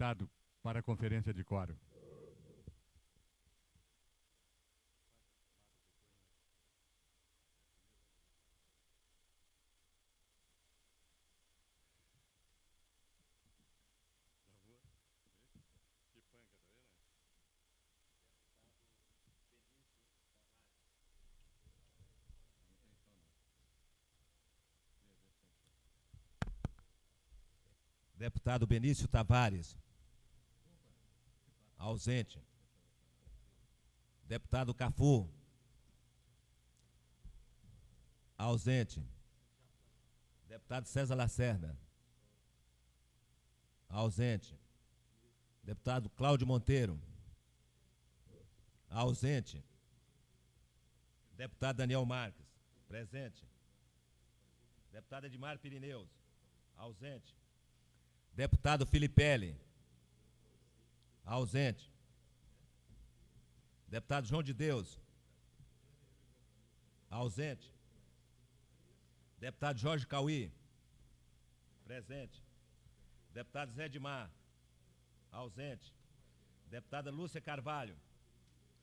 deputado para a conferência de quórum. Deputado Benício Tavares. Ausente. Deputado Cafu. Ausente. Deputado César Lacerda. Ausente. Deputado Cláudio Monteiro. Ausente. Deputado Daniel Marques. Presente. Deputado Edmar Pirineus. Ausente. Deputado Filipelli. Ausente. Deputado João de Deus. Ausente. Deputado Jorge Cauí. Presente. Deputado Zé Edmar. Ausente. Deputada Lúcia Carvalho.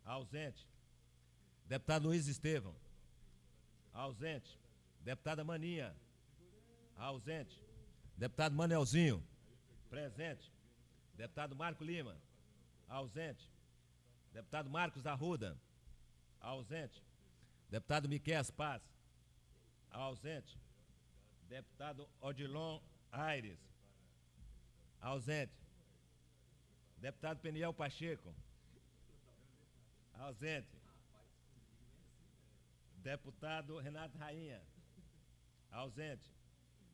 Ausente. Deputado Luiz Estevão. Ausente. Deputada Maninha. Ausente. Deputado Manelzinho. Presente. Deputado Marco Lima. Ausente. Deputado Marcos Arruda. Ausente. Deputado Miquel Paz. Ausente. Deputado Odilon Aires. Ausente. Deputado Peniel Pacheco. Ausente. Deputado Renato Rainha. Ausente.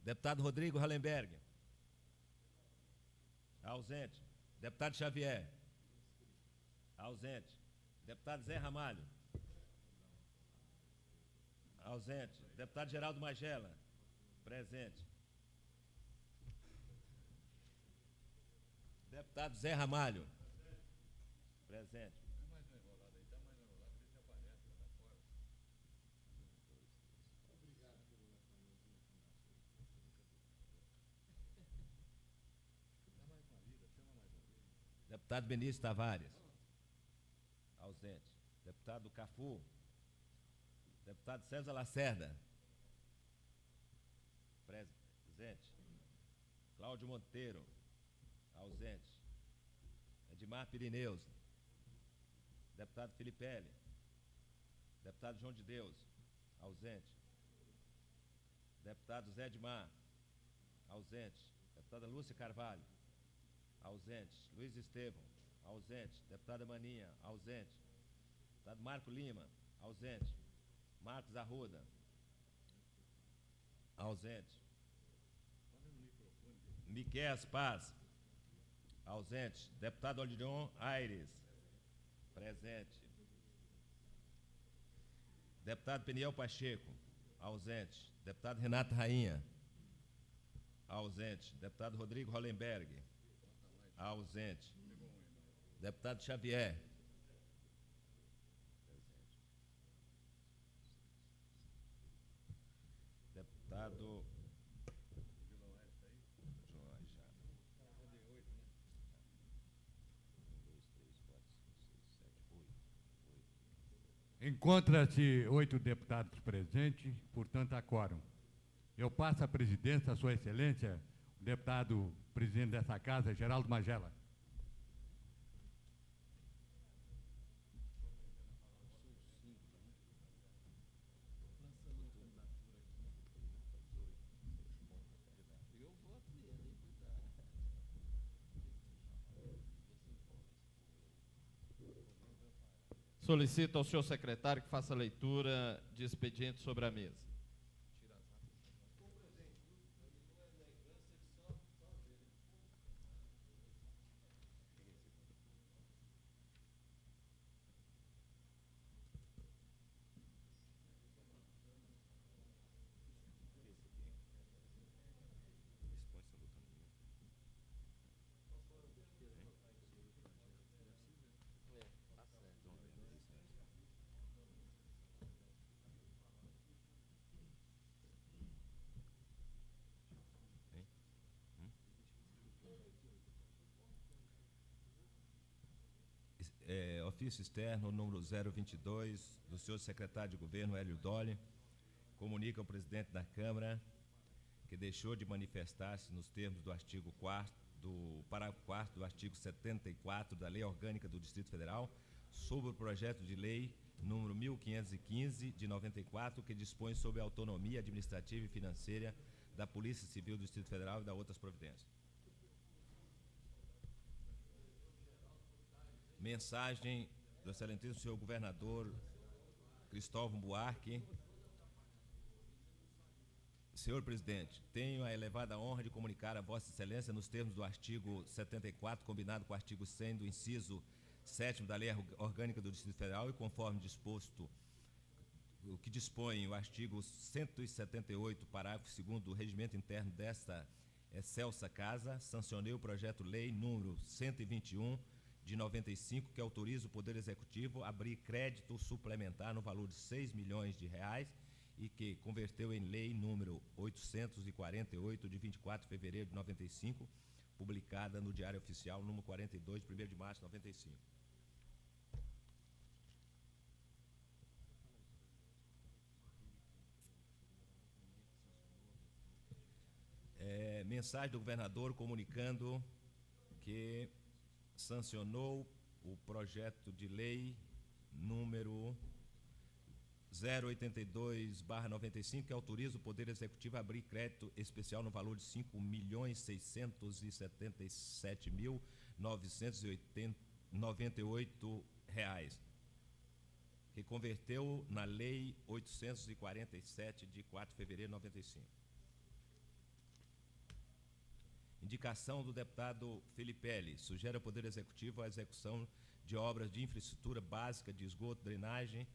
Deputado Rodrigo Hallenberg. Ausente. Deputado Xavier. Ausente. Deputado Zé Ramalho. Ausente. Deputado Geraldo Magela. Presente. Deputado Zé Ramalho. Presente. Deputado Benício Tavares. Ausente. Deputado Cafu. Deputado César Lacerda. Presente. Cláudio Monteiro. Ausente. Edmar Pirineus. Deputado Filipelli. Deputado João de Deus. Ausente. Deputado Zé Edmar. Ausente. Deputada Lúcia Carvalho. Ausente. Luiz Estevão. Ausente. Deputada Maninha. Ausente. Deputado Marco Lima. Ausente. Marcos Arruda. Ausente. Miquel Paz. Ausente. Deputado Odilon Aires. Presente. Deputado Peniel Pacheco. Ausente. Deputado Renato Rainha. Ausente. Deputado Rodrigo Hallenberg. Ausente. Deputado Xavier. Deputado Encontra-se 8 deputados presentes, portanto, há quórum. Eu passo a presidência à Sua Excelência, o deputado presidente dessa casa, Geraldo Magela. Solicito ao senhor secretário que faça a leitura de expediente sobre a mesa. ofício externo número 022 do senhor secretário de governo Hélio Dolli, comunica ao presidente da Câmara que deixou de manifestar-se nos termos do artigo 4º, do parágrafo 4º do artigo 74 da Lei Orgânica do Distrito Federal, sobre o projeto de lei número 1515 de 94, que dispõe sobre a autonomia administrativa e financeira da Polícia Civil do Distrito Federal e da outras providências. Mensagem do excelentíssimo senhor governador Cristóvão Buarque. Senhor presidente, tenho a elevada honra de comunicar a Vossa Excelência, nos termos do artigo 74, combinado com o artigo 100 do inciso 7º da Lei Orgânica do Distrito Federal e conforme disposto, o que dispõe o artigo 178, parágrafo 2º do Regimento Interno desta excelsa Casa, sancionei o projeto-lei número 121 de 95, que autoriza o Poder Executivo a abrir crédito suplementar no valor de R$6 milhões e que converteu em lei número 848 de 24 de fevereiro de 95, publicada no Diário Oficial número 42 de 1º de março de 95. Mensagem do governador comunicando que sancionou o projeto de lei número 082/95, que autoriza o Poder Executivo a abrir crédito especial no valor de R$5.677.998, que converteu na Lei 847 de 4 de fevereiro de 95. Indicação do deputado Filipelli. Sugere ao Poder Executivo a execução de obras de infraestrutura básica de esgoto, drenagem,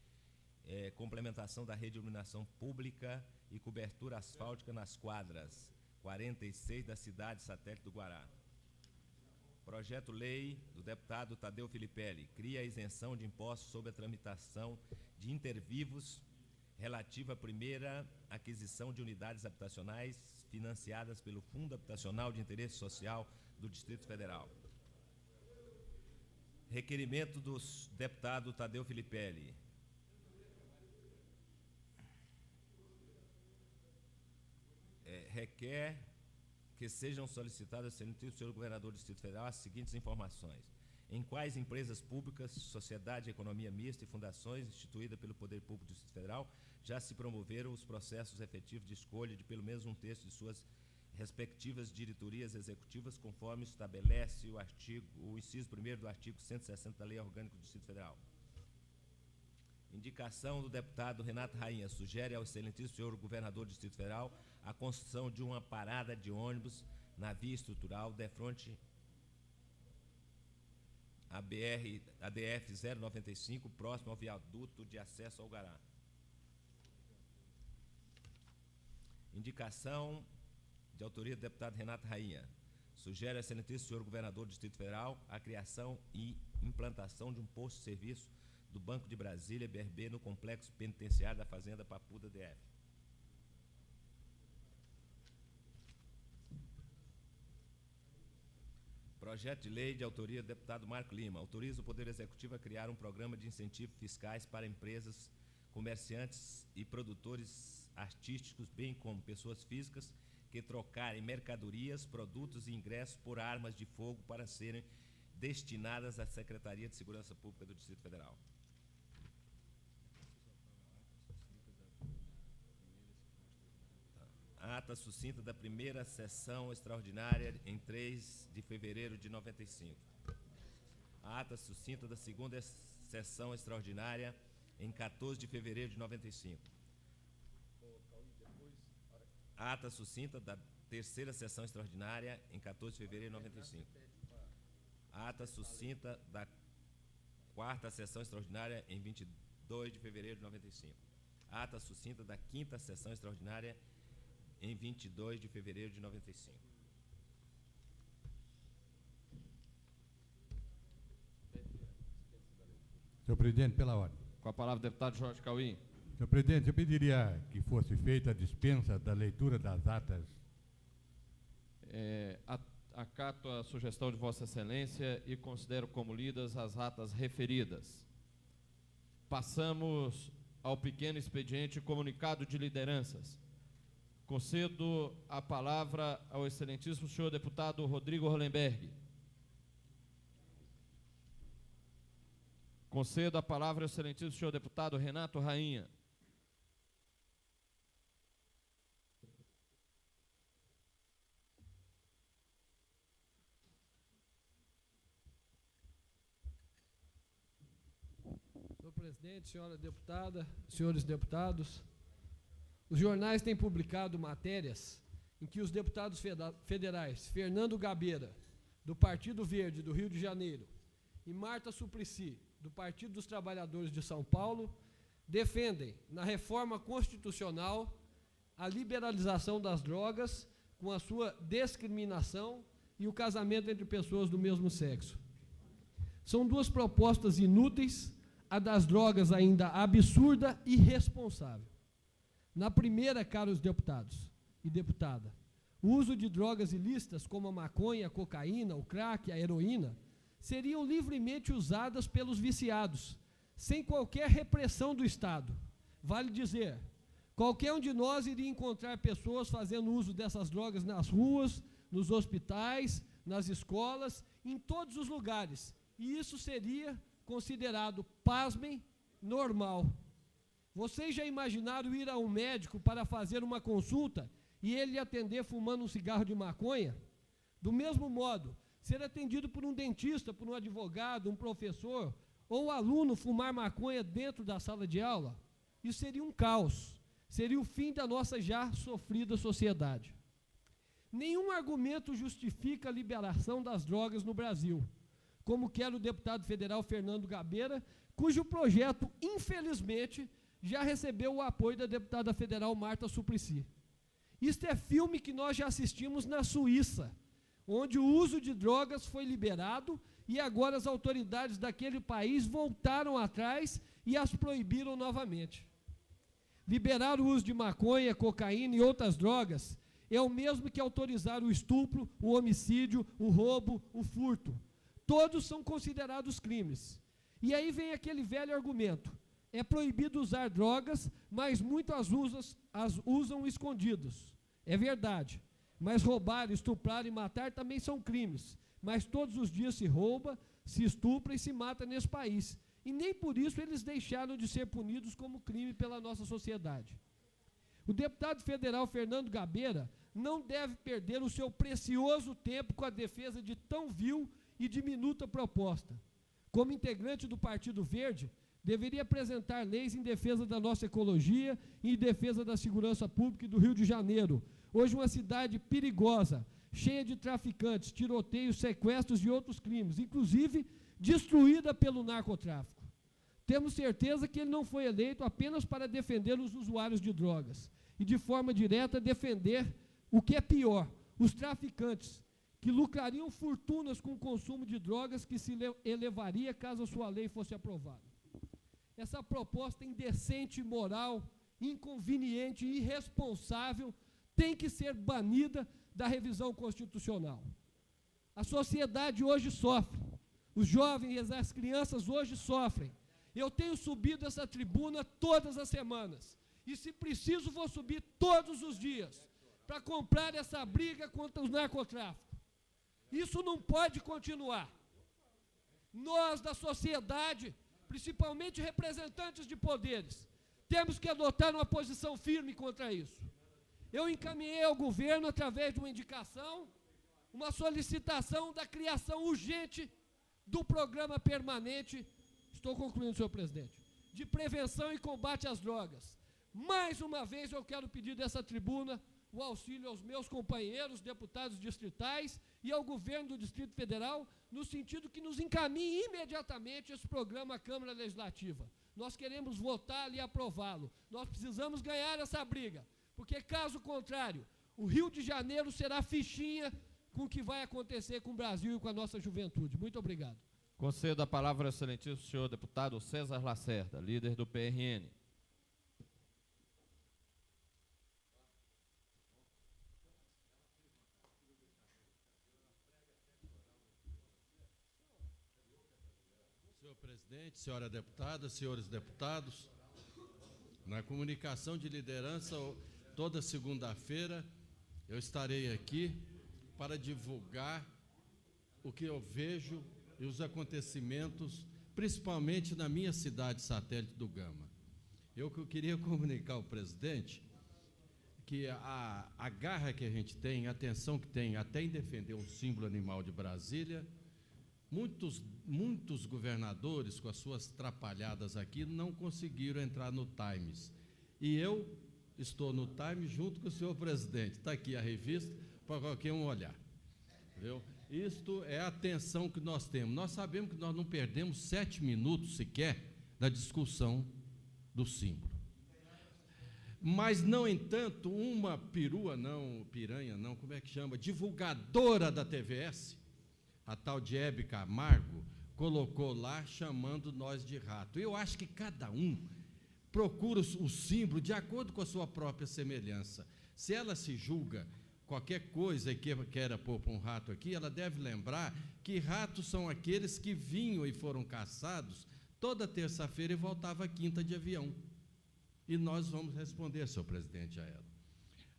complementação da rede de iluminação pública e cobertura asfáltica nas quadras 46 da cidade satélite do Guará. Projeto-lei do deputado Tadeu Filipelli cria a isenção de impostos sobre a tramitação de intervivos relativa à primeira aquisição de unidades habitacionais financiadas pelo Fundo Habitacional de Interesse Social do Distrito Federal. Requerimento do deputado Tadeu Filipelli. Requer que sejam solicitadas, excelentíssimo senhor governador do Distrito Federal, as seguintes informações: em quais empresas públicas, sociedade de economia mista e fundações instituídas pelo Poder Público do Distrito Federal já se promoveram os processos efetivos de escolha de pelo menos um terço de suas respectivas diretorias executivas, conforme estabelece o inciso 1º do artigo 160 da Lei Orgânica do Distrito Federal. Indicação do deputado Renato Rainha. Sugere ao excelentíssimo senhor governador do Distrito Federal a construção de uma parada de ônibus na via estrutural defronte a DF 095, próximo ao viaduto de acesso ao Guará. Indicação de autoria do deputado Renato Rainha. Sugere ao excelentíssimo senhor governador do Distrito Federal a criação e implantação de um posto de serviço do Banco de Brasília, BRB, no complexo penitenciário da Fazenda Papuda DF. Projeto de lei de autoria do deputado Marco Lima. Autoriza o Poder Executivo a criar um programa de incentivos fiscais para empresas, comerciantes e produtores artísticos, bem como pessoas físicas, que trocarem mercadorias, produtos e ingressos por armas de fogo para serem destinadas à Secretaria de Segurança Pública do Distrito Federal. Ata sucinta da primeira sessão extraordinária em 3 de fevereiro de 95. A ata sucinta da segunda sessão extraordinária em 14 de fevereiro de 95. A ata sucinta da terceira sessão extraordinária em 14 de fevereiro de 95. A ata sucinta da quarta sessão extraordinária em 22 de fevereiro de 95. A ata sucinta da quinta sessão extraordinária em 22 de fevereiro de 95. Senhor presidente, pela ordem. Com a palavra o deputado Jorge Cauim. Senhor presidente, eu pediria que fosse feita a dispensa da leitura das atas. Acato a sugestão de Vossa Excelência e considero como lidas as atas referidas. Passamos ao pequeno expediente comunicado de lideranças. Concedo a palavra ao excelentíssimo senhor deputado Rodrigo Hollenberg. Concedo a palavra ao excelentíssimo senhor deputado Renato Rainha. Senhor presidente, senhora deputada, senhores deputados, os jornais têm publicado matérias em que os deputados federais Fernando Gabeira, do Partido Verde do Rio de Janeiro, e Marta Suplicy, do Partido dos Trabalhadores de São Paulo, defendem, na reforma constitucional, a liberalização das drogas com a sua discriminação e o casamento entre pessoas do mesmo sexo. São duas propostas inúteis, a das drogas ainda absurda e irresponsável. Na primeira, caros deputados e deputada, o uso de drogas ilícitas como a maconha, a cocaína, o crack, a heroína, seriam livremente usadas pelos viciados, sem qualquer repressão do Estado. Vale dizer, qualquer um de nós iria encontrar pessoas fazendo uso dessas drogas nas ruas, nos hospitais, nas escolas, em todos os lugares, e isso seria considerado, pasmem, normal. Vocês já imaginaram ir a um médico para fazer uma consulta e ele atender fumando um cigarro de maconha? Do mesmo modo, ser atendido por um dentista, por um advogado, um professor ou aluno fumar maconha dentro da sala de aula? Isso seria um caos, seria o fim da nossa já sofrida sociedade. Nenhum argumento justifica a liberação das drogas no Brasil, como quer o deputado federal Fernando Gabeira, cujo projeto, infelizmente, já recebeu o apoio da deputada federal Marta Suplicy. Isto é filme que nós já assistimos na Suíça, onde o uso de drogas foi liberado e agora as autoridades daquele país voltaram atrás e as proibiram novamente. Liberar o uso de maconha, cocaína e outras drogas é o mesmo que autorizar o estupro, o homicídio, o roubo, o furto. Todos são considerados crimes. E aí vem aquele velho argumento: é proibido usar drogas, mas muitos as usam escondidos. É verdade, mas roubar, estuprar e matar também são crimes. Mas todos os dias se rouba, se estupra e se mata nesse país. E nem por isso eles deixaram de ser punidos como crime pela nossa sociedade. O deputado federal Fernando Gabeira não deve perder o seu precioso tempo com a defesa de tão vil e diminuta proposta. Como integrante do Partido Verde, deveria apresentar leis em defesa da nossa ecologia e em defesa da segurança pública do Rio de Janeiro. Hoje uma cidade perigosa, cheia de traficantes, tiroteios, sequestros e outros crimes, inclusive destruída pelo narcotráfico. Temos certeza que ele não foi eleito apenas para defender os usuários de drogas e, de forma direta, defender o que é pior, os traficantes, que lucrariam fortunas com o consumo de drogas que se elevaria caso a sua lei fosse aprovada. Essa proposta indecente, imoral, inconveniente e irresponsável tem que ser banida da revisão constitucional. A sociedade hoje sofre, os jovens e as crianças hoje sofrem. Eu tenho subido essa tribuna todas as semanas, e se preciso vou subir todos os dias, para comprar essa briga contra os narcotráficos. Isso não pode continuar. Nós, da sociedade, principalmente representantes de poderes, temos que adotar uma posição firme contra isso. Eu encaminhei ao governo, através de uma indicação, uma solicitação da criação urgente do programa permanente, estou concluindo, senhor presidente, de prevenção e combate às drogas. Mais uma vez eu quero pedir dessa tribuna o auxílio aos meus companheiros, deputados distritais, e ao governo do Distrito Federal, no sentido que nos encaminhe imediatamente esse programa à Câmara Legislativa. Nós queremos votá-lo e aprová-lo. Nós precisamos ganhar essa briga, porque, caso contrário, o Rio de Janeiro será fichinha com o que vai acontecer com o Brasil e com a nossa juventude. Muito obrigado. Concedo a palavra ao excelentíssimo senhor deputado César Lacerda, líder do PRN. senhor presidente, senhora deputada, senhores deputados. Na comunicação de liderança, toda segunda-feira, eu estarei aqui para divulgar o que eu vejo e os acontecimentos, principalmente na minha cidade satélite do Gama. Eu queria comunicar ao presidente que a garra que a gente tem, a atenção que tem até em defender um símbolo animal de Brasília, muitos governadores, com as suas trapalhadas aqui, não conseguiram entrar no Times. E eu estou no Times junto com o senhor presidente. Está aqui a revista para qualquer um olhar. Entendeu? Isto é a atenção que nós temos. Nós sabemos que nós não perdemos 7 minutos sequer da discussão do símbolo. Mas, não entanto, uma piranha não, como é que chama? Divulgadora da TVS, a tal de Hebe Camargo, colocou lá chamando nós de rato. Eu acho que cada um procura o símbolo de acordo com a sua própria semelhança. Se ela se julga qualquer coisa e queira pôr para um rato aqui, ela deve lembrar que ratos são aqueles que vinham e foram caçados toda terça-feira e voltava quinta de avião. E nós vamos responder, senhor presidente, a ela.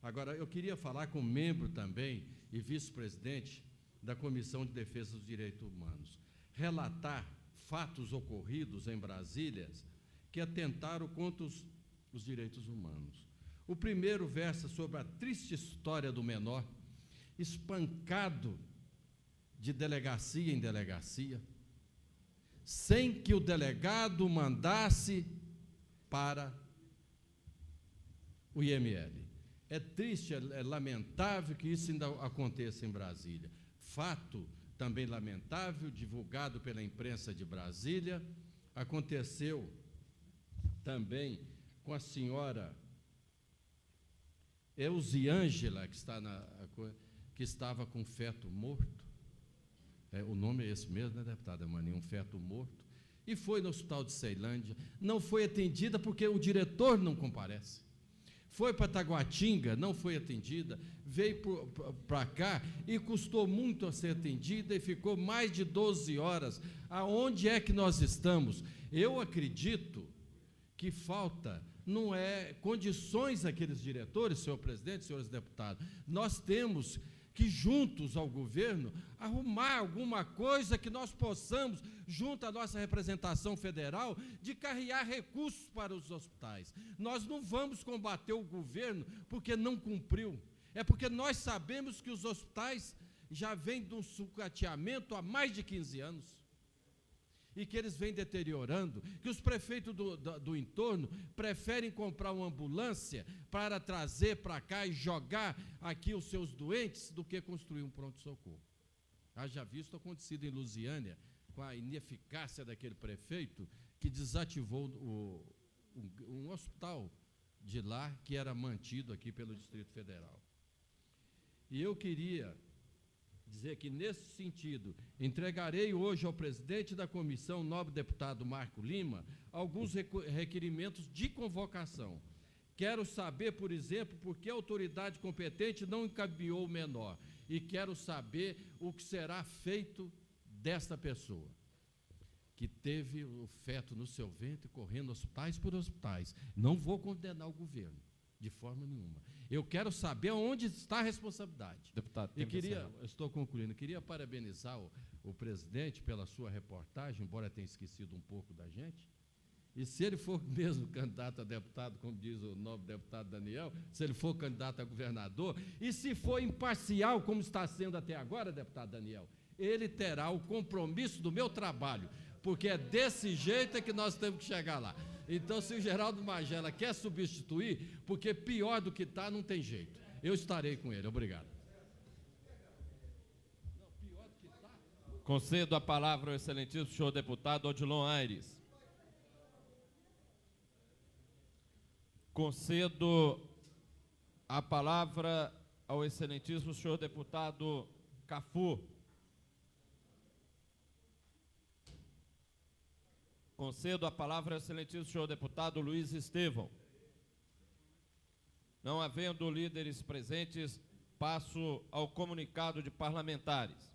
Agora, eu queria falar com membro também e vice-presidente da Comissão de Defesa dos Direitos Humanos, relatar fatos ocorridos em Brasília que atentaram contra os direitos humanos. O primeiro versa sobre a triste história do menor, espancado de delegacia em delegacia, sem que o delegado mandasse para o IML. É triste, é lamentável que isso ainda aconteça em Brasília. Fato também lamentável, divulgado pela imprensa de Brasília, aconteceu também com a senhora Eusiângela, que estava com feto morto. O nome é esse mesmo, né, deputada Maninha? Um feto morto. E foi no hospital de Ceilândia. Não foi atendida porque o diretor não comparece. Foi para Taguatinga, não foi atendida, veio para cá e custou muito a ser atendida e ficou mais de 12 horas. Aonde é que nós estamos? Eu acredito que falta, não é condições àqueles diretores, senhor presidente, senhores deputados. Nós temos que, juntos ao governo, arrumar alguma coisa que nós possamos, junto à nossa representação federal, de carregar recursos para os hospitais. Nós não vamos combater o governo porque não cumpriu, é porque nós sabemos que os hospitais já vêm de um sucateamento há mais de 15 anos, e que eles vêm deteriorando, que os prefeitos do entorno preferem comprar uma ambulância para trazer para cá e jogar aqui os seus doentes do que construir um pronto-socorro. Haja visto acontecido em Lusiânia, com a ineficácia daquele prefeito que desativou um hospital de lá que era mantido aqui pelo Distrito Federal. E eu queria dizer que, nesse sentido, entregarei hoje ao presidente da comissão, o nobre deputado Marco Lima, alguns requerimentos de convocação. Quero saber, por exemplo, por que a autoridade competente não encaminhou o menor, e quero saber o que será feito desta pessoa, que teve o feto no seu ventre, correndo hospitais por hospitais. Não vou condenar o governo, de forma nenhuma. Eu quero saber onde está a responsabilidade. Deputado, estou concluindo, queria parabenizar o presidente pela sua reportagem, embora tenha esquecido um pouco da gente. E se ele for mesmo candidato a deputado, como diz o nobre deputado Daniel, se ele for candidato a governador, e se for imparcial, como está sendo até agora, deputado Daniel, ele terá o compromisso do meu trabalho, porque é desse jeito que nós temos que chegar lá. Então, se o Geraldo Magela quer substituir, porque pior do que está, não tem jeito. Eu estarei com ele. Obrigado. Concedo a palavra ao excelentíssimo senhor deputado Odilon Aires. Concedo a palavra ao excelentíssimo senhor deputado Cafu. Concedo a palavra ao excelentíssimo senhor deputado Luiz Estevão. Não havendo líderes presentes, passo ao comunicado de parlamentares.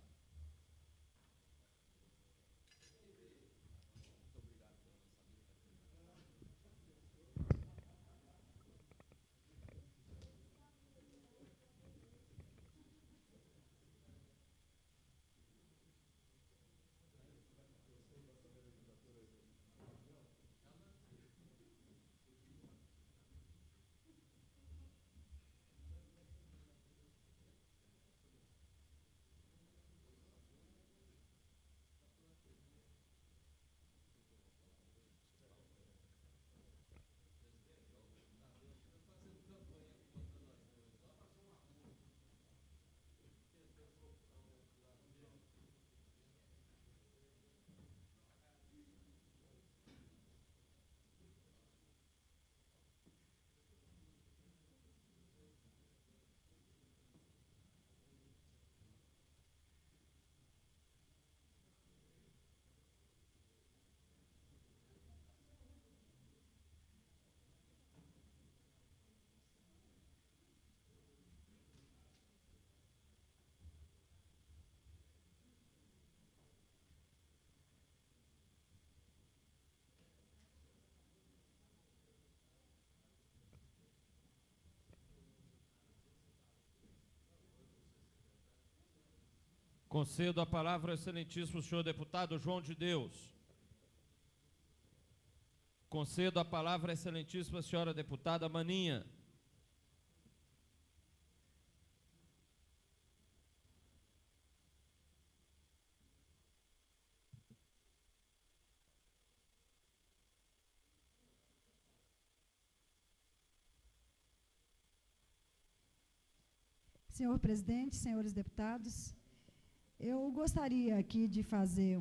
Concedo a palavra ao excelentíssimo senhor deputado João de Deus. Concedo a palavra à excelentíssima senhora deputada Maninha. Senhor presidente, senhores deputados, eu gostaria aqui de fazer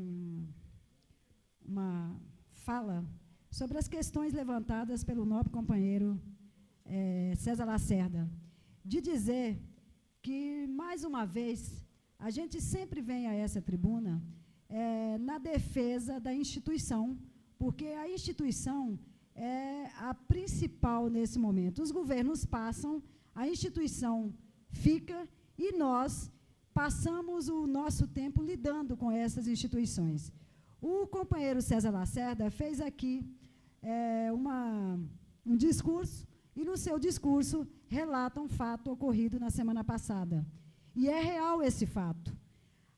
uma fala sobre as questões levantadas pelo nobre companheiro César Lacerda, de dizer que, mais uma vez, a gente sempre vem a essa tribuna na defesa da instituição, porque a instituição é a principal nesse momento. Os governos passam, a instituição fica e nós passamos o nosso tempo lidando com essas instituições. O companheiro César Lacerda fez aqui um discurso e, no seu discurso, relata um fato ocorrido na semana passada. E é real esse fato.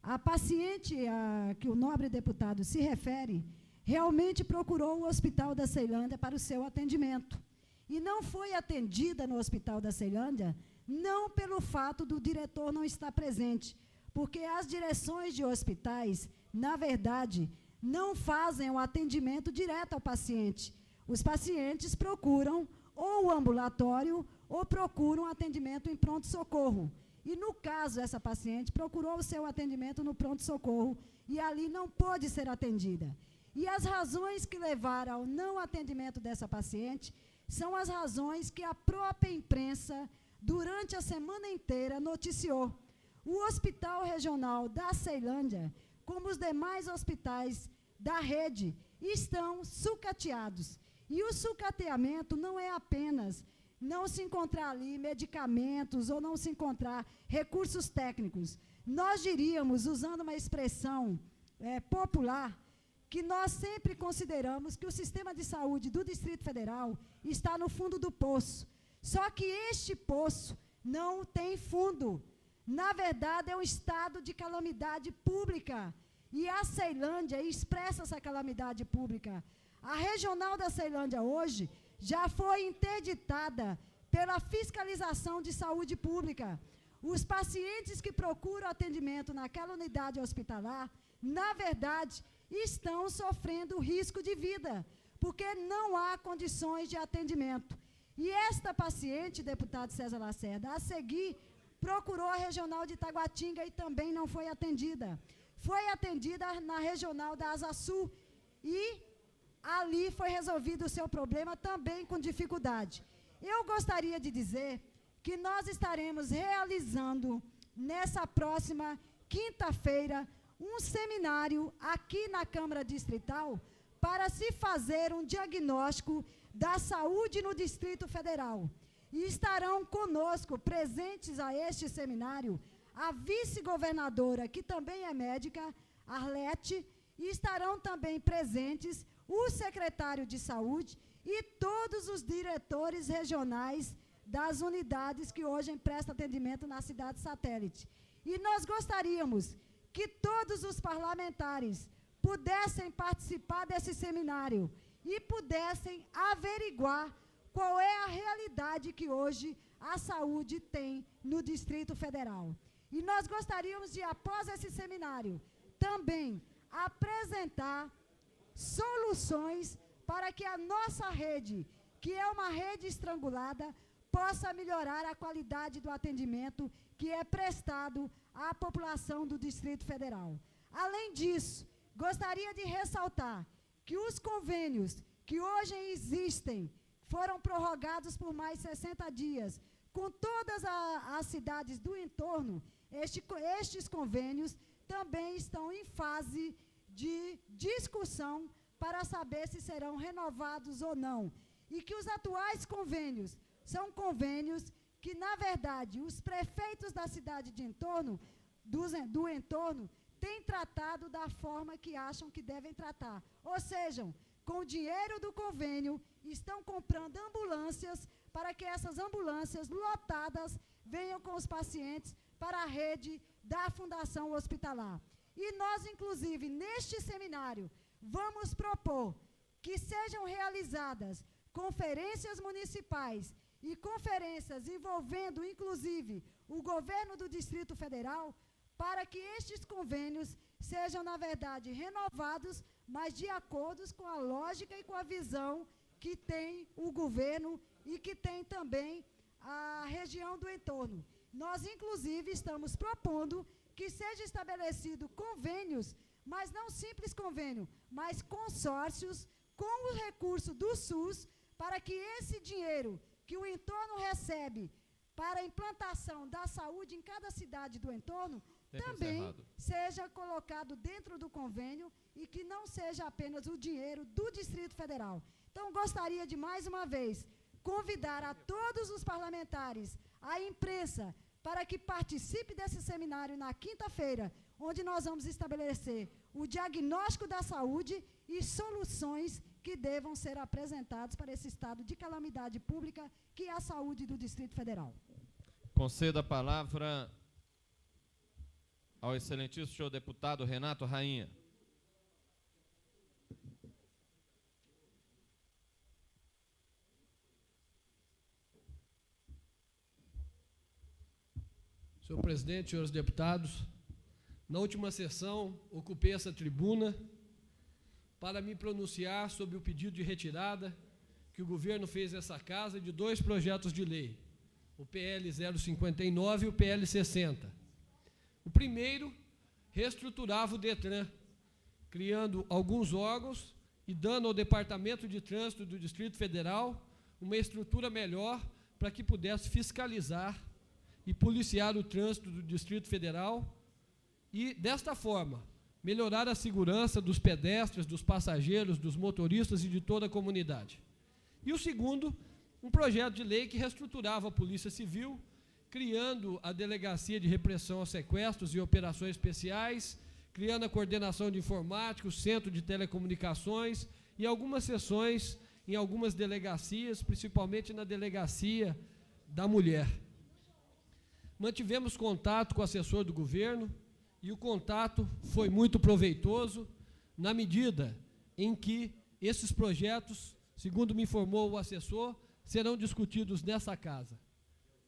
A paciente a que o nobre deputado se refere realmente procurou o Hospital da Ceilândia para o seu atendimento. E não foi atendida no Hospital da Ceilândia não pelo fato do diretor não estar presente, porque as direções de hospitais, na verdade, não fazem o atendimento direto ao paciente. Os pacientes procuram ou o ambulatório ou procuram atendimento em pronto-socorro. E, no caso, essa paciente procurou o seu atendimento no pronto-socorro e ali não pôde ser atendida. E as razões que levaram ao não atendimento dessa paciente são as razões que a própria imprensa, durante a semana inteira, noticiou. O Hospital Regional da Ceilândia, como os demais hospitais da rede, estão sucateados. E o sucateamento não é apenas não se encontrar ali medicamentos ou não se encontrar recursos técnicos. Nós diríamos, usando uma expressão popular, que nós sempre consideramos que o sistema de saúde do Distrito Federal está no fundo do poço. Só que este poço não tem fundo. Na verdade, é um estado de calamidade pública. E a Ceilândia expressa essa calamidade pública. A Regional da Ceilândia hoje já foi interditada pela fiscalização de saúde pública. Os pacientes que procuram atendimento naquela unidade hospitalar, na verdade, estão sofrendo risco de vida, porque não há condições de atendimento. E esta paciente, deputado César Lacerda, a seguir, procurou a Regional de Taguatinga e também não foi atendida. Foi atendida na Regional da Asa Sul e ali foi resolvido o seu problema também com dificuldade. Eu gostaria de dizer que nós estaremos realizando, nessa próxima quinta-feira, um seminário aqui na Câmara Distrital para se fazer um diagnóstico da saúde no Distrito Federal. E estarão conosco, presentes a este seminário, a vice-governadora, que também é médica, Arlete, e estarão também presentes o secretário de Saúde e todos os diretores regionais das unidades que hoje prestam atendimento na cidade satélite. E nós gostaríamos que todos os parlamentares pudessem participar desse seminário e pudessem averiguar qual é a realidade que hoje a saúde tem no Distrito Federal. E nós gostaríamos de, após esse seminário, também apresentar soluções para que a nossa rede, que é uma rede estrangulada, possa melhorar a qualidade do atendimento que é prestado à população do Distrito Federal. Além disso, gostaria de ressaltar que os convênios que hoje existem foram prorrogados por mais 60 dias. Com todas as cidades do entorno, estes convênios também estão em fase de discussão para saber se serão renovados ou não. E que os atuais convênios são convênios que, na verdade, os prefeitos da cidade de entorno, do entorno, têm tratado da forma que acham que devem tratar. Ou seja, com o dinheiro do convênio, estão comprando ambulâncias para que essas ambulâncias lotadas venham com os pacientes para a rede da Fundação Hospitalar. E nós, inclusive, neste seminário, vamos propor que sejam realizadas conferências municipais e conferências envolvendo, inclusive, o governo do Distrito Federal, para que estes convênios sejam, na verdade, renovados, mas de acordo com a lógica e com a visão que tem o governo e que tem também a região do entorno. Nós, inclusive, estamos propondo que seja estabelecido convênios, mas não simples convênio, mas consórcios com o recurso do SUS, para que esse dinheiro que o entorno recebe para a implantação da saúde em cada cidade do entorno, também seja colocado dentro do convênio e que não seja apenas o dinheiro do Distrito Federal. Então, gostaria de, mais uma vez, convidar a todos os parlamentares, a imprensa, para que participe desse seminário na quinta-feira, onde nós vamos estabelecer o diagnóstico da saúde e soluções que devam ser apresentados para esse estado de calamidade pública que é a saúde do Distrito Federal. Conceda a palavra ao excelentíssimo senhor deputado Renato Rainha. Senhor presidente, senhores deputados, na última sessão, ocupei essa tribuna para me pronunciar sobre o pedido de retirada que o governo fez nessa casa de 2 projetos de lei, o PL 059 e o PL 60. O primeiro reestruturava o DETRAN, criando alguns órgãos e dando ao Departamento de Trânsito do Distrito Federal uma estrutura melhor para que pudesse fiscalizar e policiar o trânsito do Distrito Federal e, desta forma, melhorar a segurança dos pedestres, dos passageiros, dos motoristas e de toda a comunidade. E o segundo, um projeto de lei que reestruturava a Polícia Civil, criando a Delegacia de Repressão a Sequestros e Operações Especiais, criando a Coordenação de Informática, o Centro de Telecomunicações e algumas sessões em algumas delegacias, principalmente na Delegacia da Mulher. Mantivemos contato com o assessor do governo e o contato foi muito proveitoso na medida em que esses projetos, segundo me informou o assessor, serão discutidos nessa casa.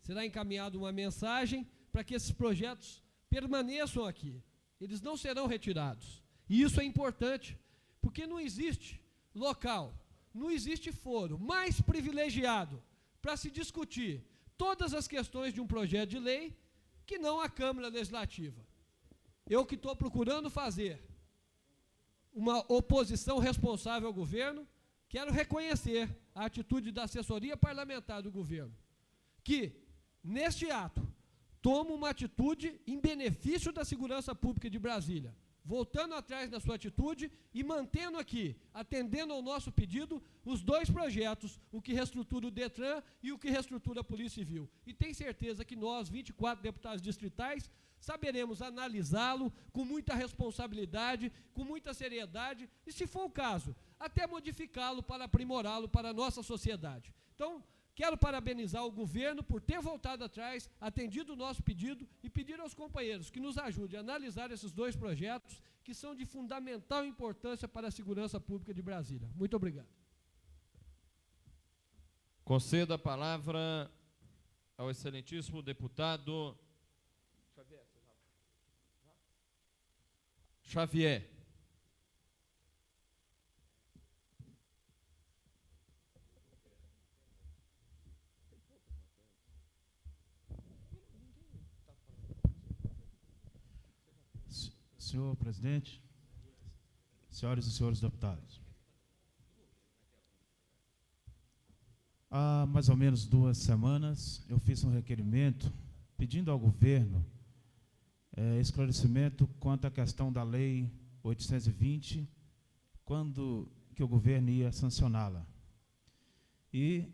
Será encaminhada uma mensagem para que esses projetos permaneçam aqui. Eles não serão retirados. E isso é importante, porque não existe local, não existe foro mais privilegiado para se discutir todas as questões de um projeto de lei que não a Câmara Legislativa. Eu que estou procurando fazer uma oposição responsável ao governo, quero reconhecer a atitude da assessoria parlamentar do governo, que, neste ato, toma uma atitude em benefício da segurança pública de Brasília, voltando atrás da sua atitude e mantendo aqui, atendendo ao nosso pedido, os 2 projetos, o que reestrutura o DETRAN e o que reestrutura a Polícia Civil. E tenho certeza que nós, 24 deputados distritais, saberemos analisá-lo com muita responsabilidade, com muita seriedade e, se for o caso, até modificá-lo para aprimorá-lo para a nossa sociedade. Então, quero parabenizar o governo por ter voltado atrás, atendido o nosso pedido e pedir aos companheiros que nos ajudem a analisar esses 2 projetos que são de fundamental importância para a segurança pública de Brasília. Muito obrigado. Conceda a palavra ao excelentíssimo deputado Xavier. Senhor presidente, senhoras e senhores deputados, há mais ou menos 2 semanas eu fiz um requerimento pedindo ao governo esclarecimento quanto à questão da Lei 820, quando que o governo ia sancioná-la. E,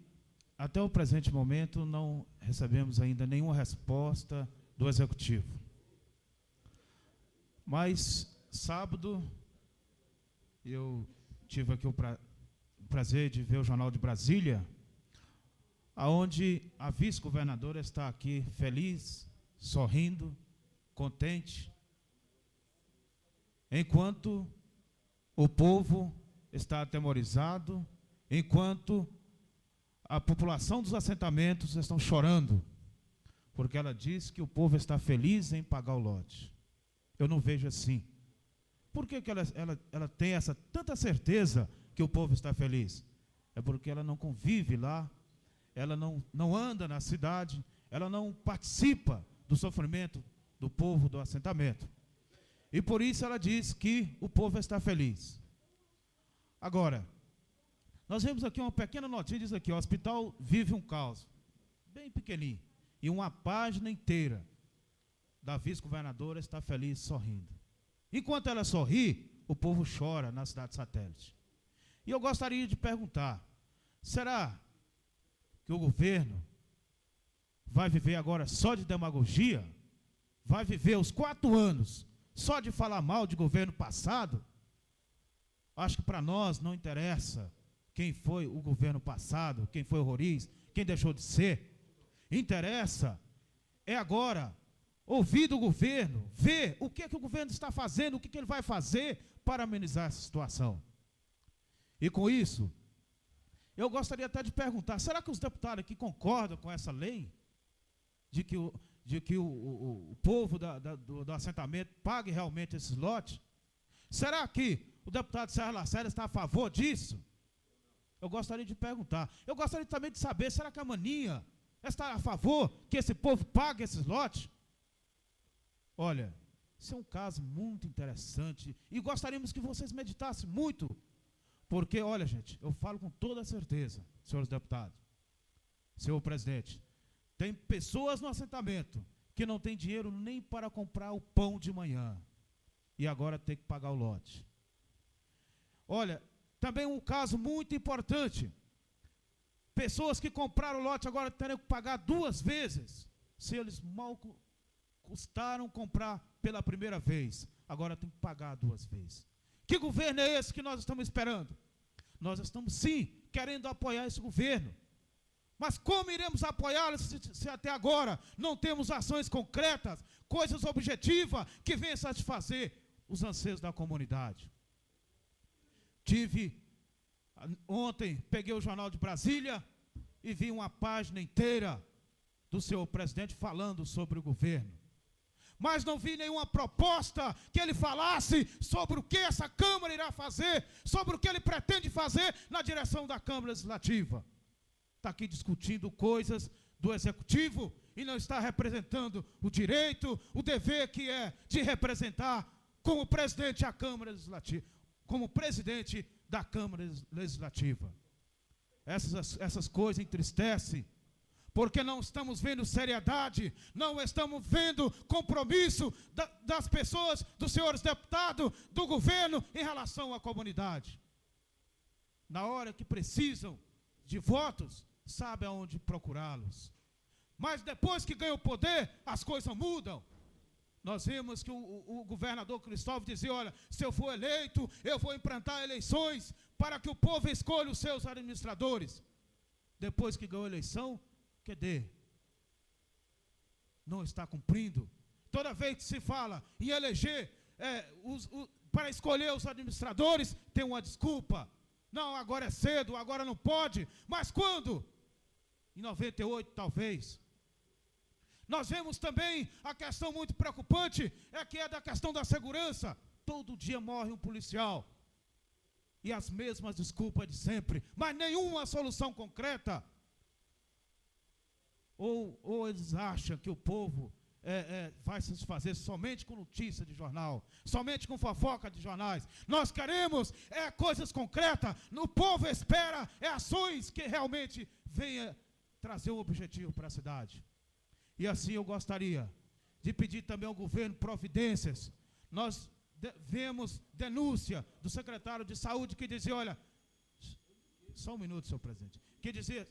até o presente momento, não recebemos ainda nenhuma resposta do Executivo. Mas, sábado, eu tive aqui o prazer de ver o Jornal de Brasília, onde a vice-governadora está aqui feliz, sorrindo, contente, enquanto o povo está atemorizado, enquanto a população dos assentamentos estão chorando, porque ela diz que o povo está feliz em pagar o lote. Eu não vejo assim. Por que ela tem tanta certeza que o povo está feliz? É porque ela não convive lá, ela não anda na cidade, ela não participa do sofrimento do povo do assentamento. E por isso ela diz que o povo está feliz. Agora, nós vemos aqui uma pequena notinha, diz aqui, o hospital vive um caos, bem pequenininho, e uma página inteira da vice-governadora está feliz, sorrindo. Enquanto ela sorri, o povo chora na cidade satélite. E eu gostaria de perguntar, será que o governo vai viver agora só de demagogia? Vai viver os 4 anos só de falar mal de governo passado? Acho que para nós não interessa quem foi o governo passado, quem foi o Roriz, quem deixou de ser. Interessa é agora ouvir do governo, ver o que o governo está fazendo, o que ele vai fazer para amenizar essa situação. E com isso, eu gostaria até de perguntar, será que os deputados aqui concordam com essa lei? De que o povo do assentamento pague realmente esses lotes? Será que o deputado Sérgio Lacerda está a favor disso? Eu gostaria de perguntar. Eu gostaria também de saber, será que a Maninha está a favor que esse povo pague esses lotes? Olha, isso é um caso muito interessante e gostaríamos que vocês meditassem muito, porque, olha, gente, eu falo com toda certeza, senhores deputados, senhor presidente, tem pessoas no assentamento que não tem dinheiro nem para comprar o pão de manhã e agora tem que pagar o lote. Olha, também um caso muito importante, pessoas que compraram o lote agora terão que pagar 2 vezes, se eles mal custaram comprar pela primeira vez, agora tem que pagar 2 vezes. Que governo é esse que nós estamos esperando? Nós estamos sim querendo apoiar esse governo, mas como iremos apoiá-lo se até agora não temos ações concretas, coisas objetivas que venham satisfazer os anseios da comunidade? Ontem peguei o Jornal de Brasília e vi uma página inteira do senhor presidente falando sobre o governo, mas não vi nenhuma proposta que ele falasse sobre o que essa Câmara irá fazer, sobre o que ele pretende fazer na direção da Câmara Legislativa. Está aqui discutindo coisas do Executivo e não está representando o direito, o dever que é de representar como presidente a Câmara Legislativa, como presidente da Câmara Legislativa. Essas coisas entristecem, porque não estamos vendo seriedade, não estamos vendo compromisso das pessoas, dos senhores deputados, do governo em relação à comunidade. Na hora que precisam de votos, sabe aonde procurá-los. Mas depois que ganha o poder, as coisas mudam. Nós vimos que o governador Cristóvão dizia, olha, se eu for eleito, eu vou implantar eleições para que o povo escolha os seus administradores. Depois que ganhou a eleição, cadê? Não está cumprindo. Toda vez que se fala em eleger, para escolher os administradores, tem uma desculpa. Não, agora é cedo, agora não pode. Mas quando? Em 98, talvez. Nós vemos também a questão muito preocupante, que é da questão da segurança. Todo dia morre um policial. E as mesmas desculpas de sempre, mas nenhuma solução concreta. Ou eles acham que o povo vai se satisfazer somente com notícia de jornal, somente com fofoca de jornais. Nós queremos coisas concretas, o povo espera ações que realmente venham trazer um objetivo para a cidade. E assim eu gostaria de pedir também ao governo providências. Nós vemos denúncia do secretário de saúde que dizia, olha, só um minuto, senhor presidente, que dizia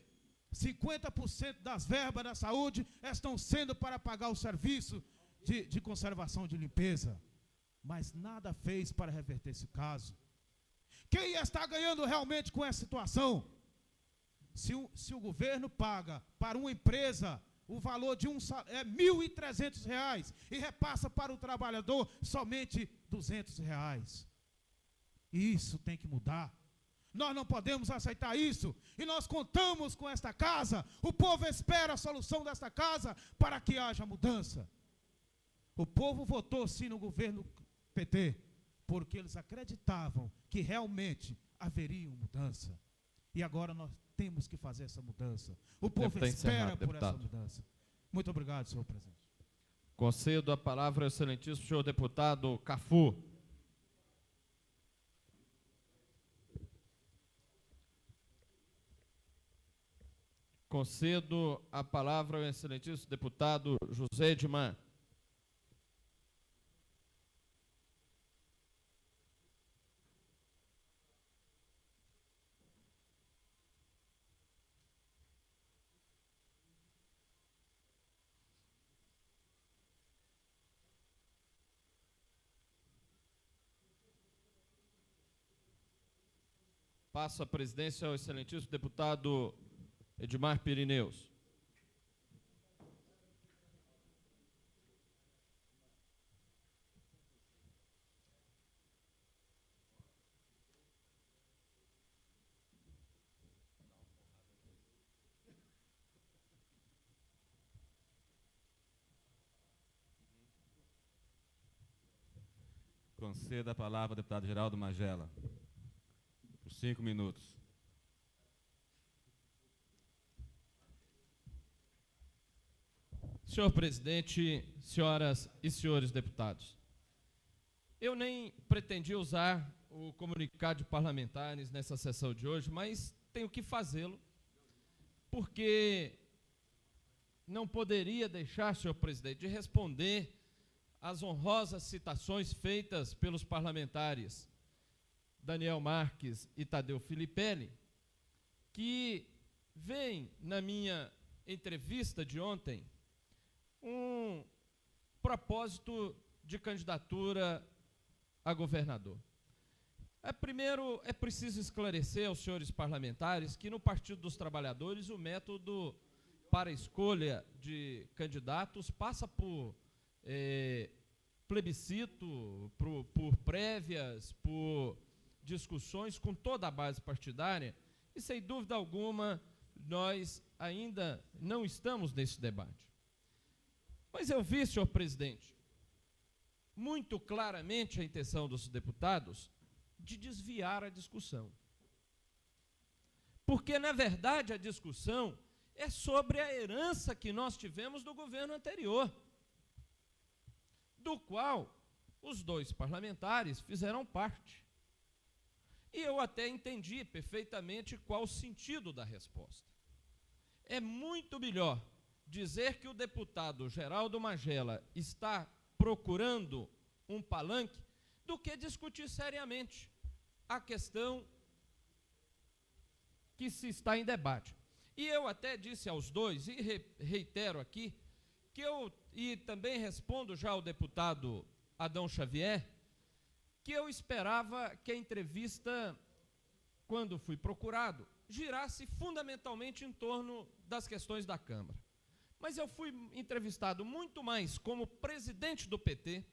50% das verbas da saúde estão sendo para pagar o serviço de conservação de limpeza. Mas nada fez para reverter esse caso. Quem está ganhando realmente com essa situação? Se o governo paga para uma empresa o valor de R$ 1.300 e repassa para o trabalhador somente R$ 200. E isso tem que mudar. Nós não podemos aceitar isso. E nós contamos com esta casa. O povo espera a solução desta casa para que haja mudança. O povo votou sim no governo PT, porque eles acreditavam que realmente haveria mudança. E agora nós temos que fazer essa mudança. O povo espera por essa mudança. Muito obrigado, senhor presidente. Concedo a palavra ao excelentíssimo senhor deputado Cafu. Concedo a palavra ao excelentíssimo deputado José Edmar. Passo a presidência ao excelentíssimo deputado Edmar Pirineus. Conceda a palavra ao deputado Geraldo Magela, por 5 minutos. Senhor presidente, senhoras e senhores deputados, eu nem pretendi usar o comunicado de parlamentares nessa sessão de hoje, mas tenho que fazê-lo, porque não poderia deixar, senhor presidente, de responder às honrosas citações feitas pelos parlamentares Daniel Marques e Tadeu Filipelli, que veem na minha entrevista de ontem um propósito de candidatura a governador. Primeiro, é preciso esclarecer aos senhores parlamentares que no Partido dos Trabalhadores o método para a escolha de candidatos passa por plebiscito, por prévias, por discussões com toda a base partidária, e sem dúvida alguma nós ainda não estamos nesse debate. Mas eu vi, senhor presidente, muito claramente a intenção dos deputados de desviar a discussão. Porque, na verdade, a discussão é sobre a herança que nós tivemos do governo anterior, do qual os dois parlamentares fizeram parte. E eu até entendi perfeitamente qual o sentido da resposta. É muito melhor dizer que o deputado Geraldo Magela está procurando um palanque do que discutir seriamente a questão que se está em debate. E eu até disse aos dois, e reitero aqui, que e também respondo já ao deputado Adão Xavier, que eu esperava que a entrevista, quando fui procurado, girasse fundamentalmente em torno das questões da Câmara. Mas eu fui entrevistado muito mais como presidente do PT,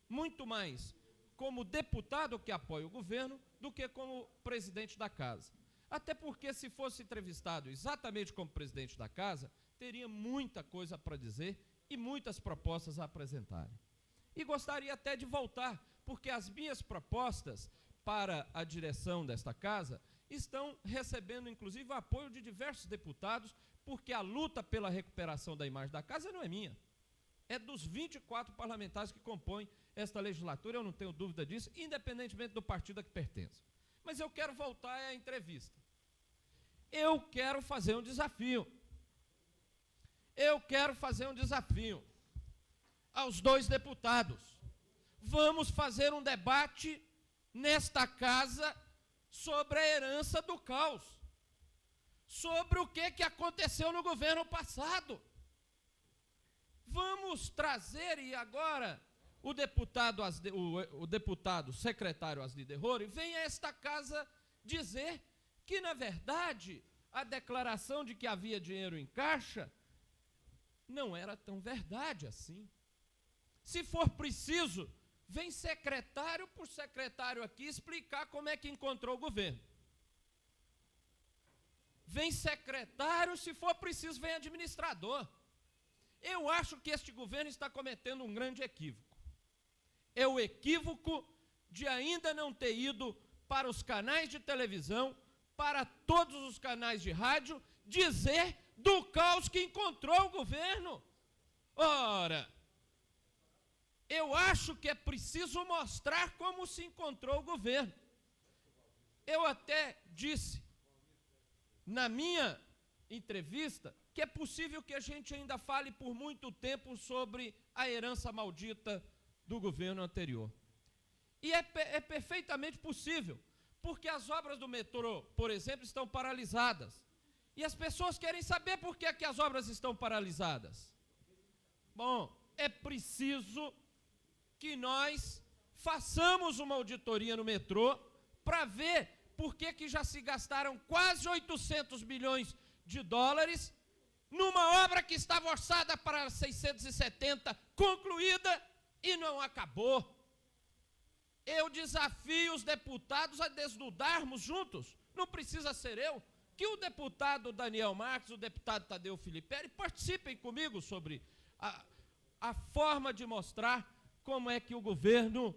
muito mais como deputado que apoia o governo, do que como presidente da casa. Até porque, se fosse entrevistado exatamente como presidente da casa, teria muita coisa para dizer e muitas propostas a apresentarem. E gostaria até de voltar, porque as minhas propostas para a direção desta casa estão recebendo, inclusive, o apoio de diversos deputados, porque a luta pela recuperação da imagem da casa não é minha, é dos 24 parlamentares que compõem esta legislatura, eu não tenho dúvida disso, independentemente do partido a que pertenço. Mas eu quero voltar à entrevista. Eu quero fazer um desafio. Eu quero fazer um desafio aos dois deputados. Vamos fazer um debate nesta casa sobre a herança do caos, sobre o que aconteceu no governo passado. Vamos trazer, e agora o deputado secretário Asli Derrori vem a esta casa dizer que, na verdade, a declaração de que havia dinheiro em caixa não era tão verdade assim. Se for preciso, vem secretário por secretário aqui explicar como é que encontrou o governo. Vem secretário, se for preciso, vem administrador. Eu acho que este governo está cometendo um grande equívoco. É o equívoco de ainda não ter ido para os canais de televisão, para todos os canais de rádio, dizer do caos que encontrou o governo. Ora, eu acho que é preciso mostrar como se encontrou o governo. Eu até disse na minha entrevista que é possível que a gente ainda fale por muito tempo sobre a herança maldita do governo anterior. E é perfeitamente possível, porque as obras do metrô, por exemplo, estão paralisadas. E as pessoas querem saber por que as obras estão paralisadas. Bom, é preciso que nós façamos uma auditoria no metrô para ver por que já se gastaram quase 800 bilhões de dólares numa obra que estava orçada para 670, concluída e não acabou. Eu desafio os deputados a desnudarmos juntos, não precisa ser eu, que o deputado Daniel Marques, o deputado Tadeu Filipelli participem comigo sobre a forma de mostrar como é que o governo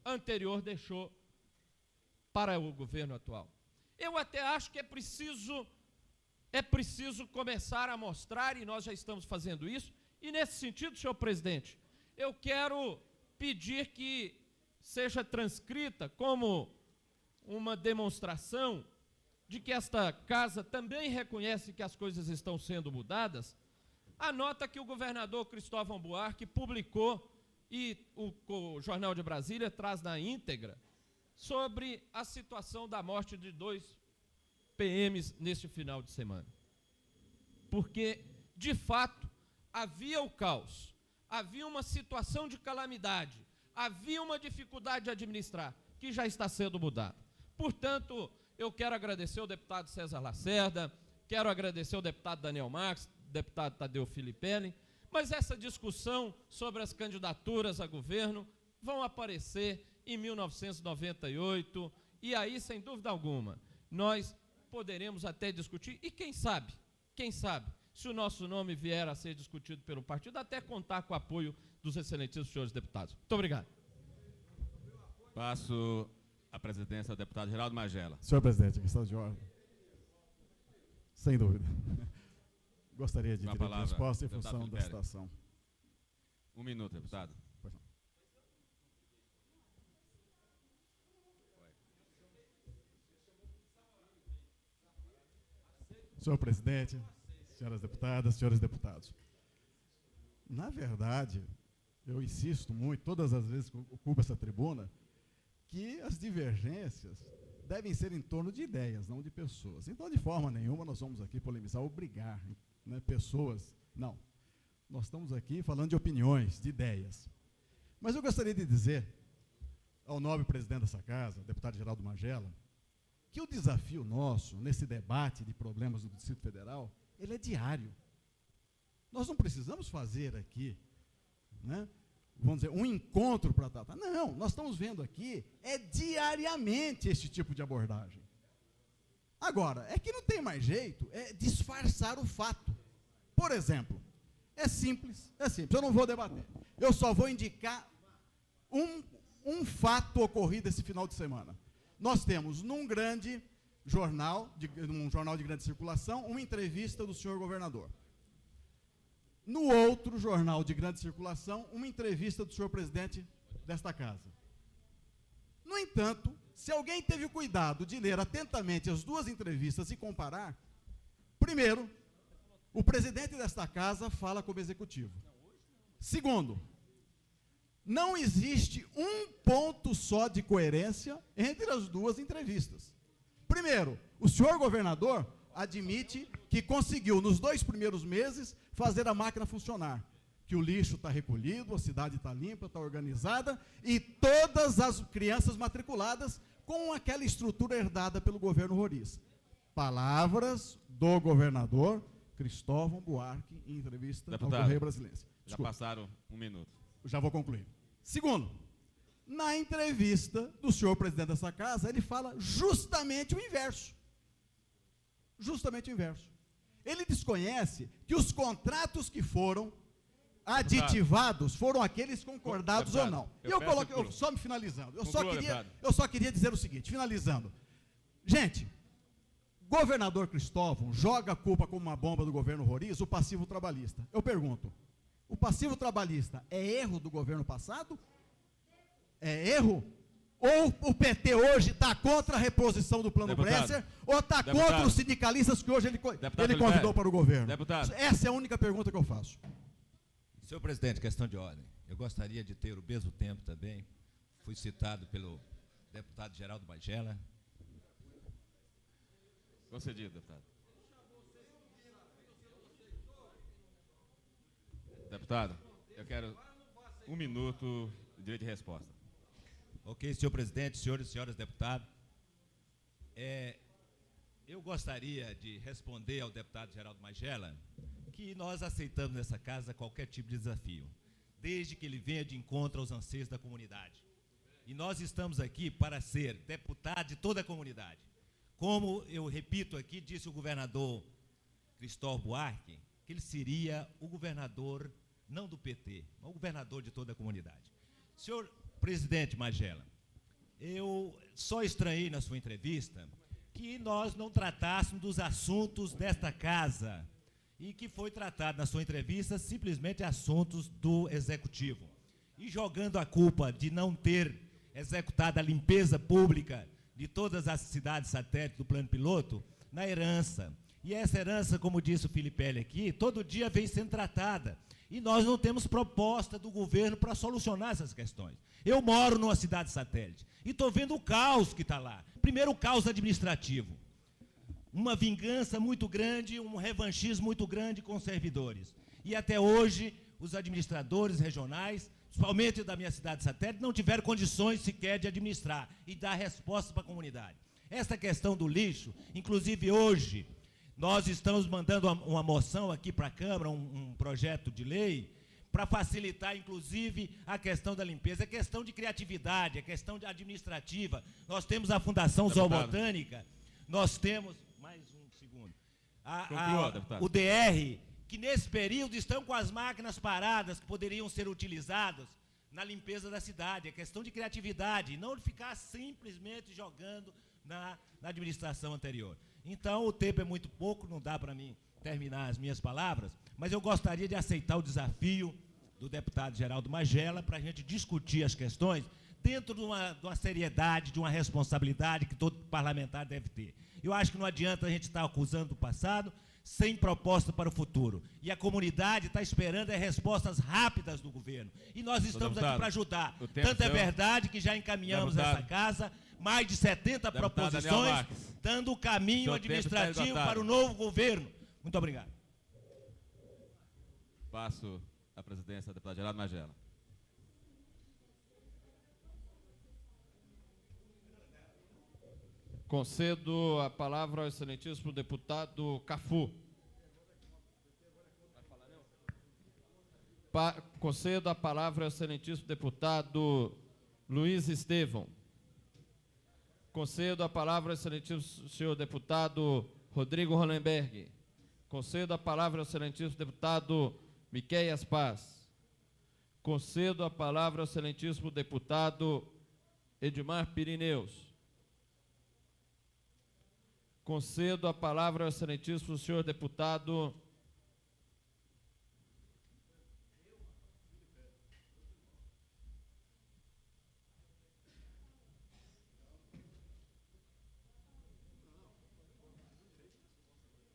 anterior deixou para o governo atual. Eu até acho que é preciso começar a mostrar, e nós já estamos fazendo isso, e nesse sentido, senhor presidente, eu quero pedir que seja transcrita como uma demonstração de que esta casa também reconhece que as coisas estão sendo mudadas, a nota que o governador Cristóvão Buarque publicou, e o Jornal de Brasília traz na íntegra, sobre a situação da morte de 2 PMs neste final de semana. Porque, de fato, havia o caos, havia uma situação de calamidade, havia uma dificuldade de administrar, que já está sendo mudada. Portanto, eu quero agradecer ao deputado César Lacerda, quero agradecer ao deputado Daniel Marques, deputado Tadeu Filipelli, mas essa discussão sobre as candidaturas a governo vão aparecer em 1998, e aí, sem dúvida alguma, nós poderemos até discutir, e quem sabe, se o nosso nome vier a ser discutido pelo partido, até contar com o apoio dos excelentíssimos senhores deputados. Muito obrigado. Passo a presidência ao deputado Geraldo Magela. Senhor presidente, questão de ordem. Sem dúvida. Gostaria de ter resposta em função da situação. 1 minuto, deputado. Senhor presidente, senhoras deputadas, senhores deputados, na verdade, eu insisto muito, todas as vezes que ocupo essa tribuna, que as divergências devem ser em torno de ideias, não de pessoas. Então, de forma nenhuma, nós vamos aqui polemizar ou brigar, né, pessoas. Não. Nós estamos aqui falando de opiniões, de ideias. Mas eu gostaria de dizer ao nobre presidente dessa casa, deputado Geraldo Magela, que o desafio nosso, nesse debate de problemas do Distrito Federal, ele é diário. Nós não precisamos fazer aqui, né, vamos dizer, um encontro para tratar. Não, nós estamos vendo aqui, diariamente esse tipo de abordagem. Agora, é que não tem mais jeito, é disfarçar o fato. Por exemplo, é simples, eu não vou debater. Eu só vou indicar um fato ocorrido esse final de semana. Nós temos, num grande jornal, num jornal de grande circulação, uma entrevista do senhor governador. No outro jornal de grande circulação, uma entrevista do senhor presidente desta casa. No entanto, se alguém teve o cuidado de ler atentamente as duas entrevistas e comparar, primeiro, o presidente desta casa fala como executivo. Segundo, não existe um ponto só de coerência entre as duas entrevistas. Primeiro, o senhor governador admite que conseguiu, nos 2 primeiros meses, fazer a máquina funcionar. Que o lixo está recolhido, a cidade está limpa, está organizada, e todas as crianças matriculadas com aquela estrutura herdada pelo governo Roriz. Palavras do governador Cristóvão Buarque em entrevista Deputado, ao Correio Brasiliense. Já passaram 1 minuto. Já vou concluir. Segundo, na entrevista do senhor presidente dessa casa, ele fala justamente o inverso. Justamente o inverso. Ele desconhece que os contratos que foram aditivados foram aqueles concordados ou não. Só me finalizando, eu só queria dizer o seguinte, finalizando. Gente, governador Cristóvão joga a culpa como uma bomba do governo Roriz, o passivo trabalhista. Eu pergunto, o passivo trabalhista é erro do governo passado? É erro? Ou o PT hoje está contra a reposição do plano Bresser, ou está contra os sindicalistas que hoje ele convidou para o governo? Deputado. Essa é a única pergunta que eu faço. Senhor presidente, questão de ordem. Eu gostaria de ter o mesmo tempo também. Fui citado pelo deputado Geraldo Magela. Concedido, deputado. Deputado, eu quero 1 minuto de direito de resposta. Ok, senhor presidente, senhores e senhoras deputados. Eu gostaria de responder ao deputado Geraldo Magela que nós aceitamos nessa casa qualquer tipo de desafio, desde que ele venha de encontro aos anseios da comunidade. E nós estamos aqui para ser deputado de toda a comunidade. Como eu repito aqui, disse o governador Cristóvão Buarque, que ele seria o governador, não do PT, mas o governador de toda a comunidade. Senhor presidente Magela, eu só estranhei na sua entrevista que nós não tratássemos dos assuntos desta casa e que foi tratado na sua entrevista simplesmente assuntos do Executivo. E jogando a culpa de não ter executado a limpeza pública de todas as cidades satélites do plano piloto na herança. E essa herança, como disse o Filipelli aqui, todo dia vem sendo tratada. E nós não temos proposta do governo para solucionar essas questões. Eu moro numa cidade satélite e estou vendo o caos que está lá. Primeiro, o caos administrativo. Uma vingança muito grande, um revanchismo muito grande com os servidores. E até hoje, os administradores regionais, principalmente da minha cidade satélite, não tiveram condições sequer de administrar e dar resposta para a comunidade. Essa questão do lixo, inclusive hoje, nós estamos mandando uma moção aqui para a Câmara, um projeto de lei, para facilitar, inclusive, a questão da limpeza. É questão de criatividade, é questão administrativa. Nós temos a Fundação Zoobotânica, nós temos... Mais um segundo. O DR, que nesse período estão com as máquinas paradas, que poderiam ser utilizadas na limpeza da cidade. É questão de criatividade, não de ficar simplesmente jogando na administração anterior. Então, o tempo é muito pouco, não dá para mim terminar as minhas palavras, mas eu gostaria de aceitar o desafio do deputado Geraldo Magela para a gente discutir as questões dentro de uma seriedade, de uma responsabilidade que todo parlamentar deve ter. Eu acho que não adianta a gente estar acusando o passado sem proposta para o futuro. E a comunidade está esperando respostas rápidas do governo. E nós estamos aqui para ajudar. Tanto é verdade que já encaminhamos nessa casa mais de 70 proposições, dando o caminho administrativo para o novo governo. Muito obrigado. Passo a presidência do deputado Geraldo Magela. Concedo a palavra ao excelentíssimo deputado Cafu. Concedo a palavra ao excelentíssimo deputado Luiz Estevão. Concedo a palavra ao excelentíssimo senhor deputado Rodrigo Hollenberg. Concedo a palavra ao excelentíssimo deputado Miqueias Paz. Concedo a palavra ao excelentíssimo deputado Edmar Pirineus. Concedo a palavra ao excelentíssimo senhor deputado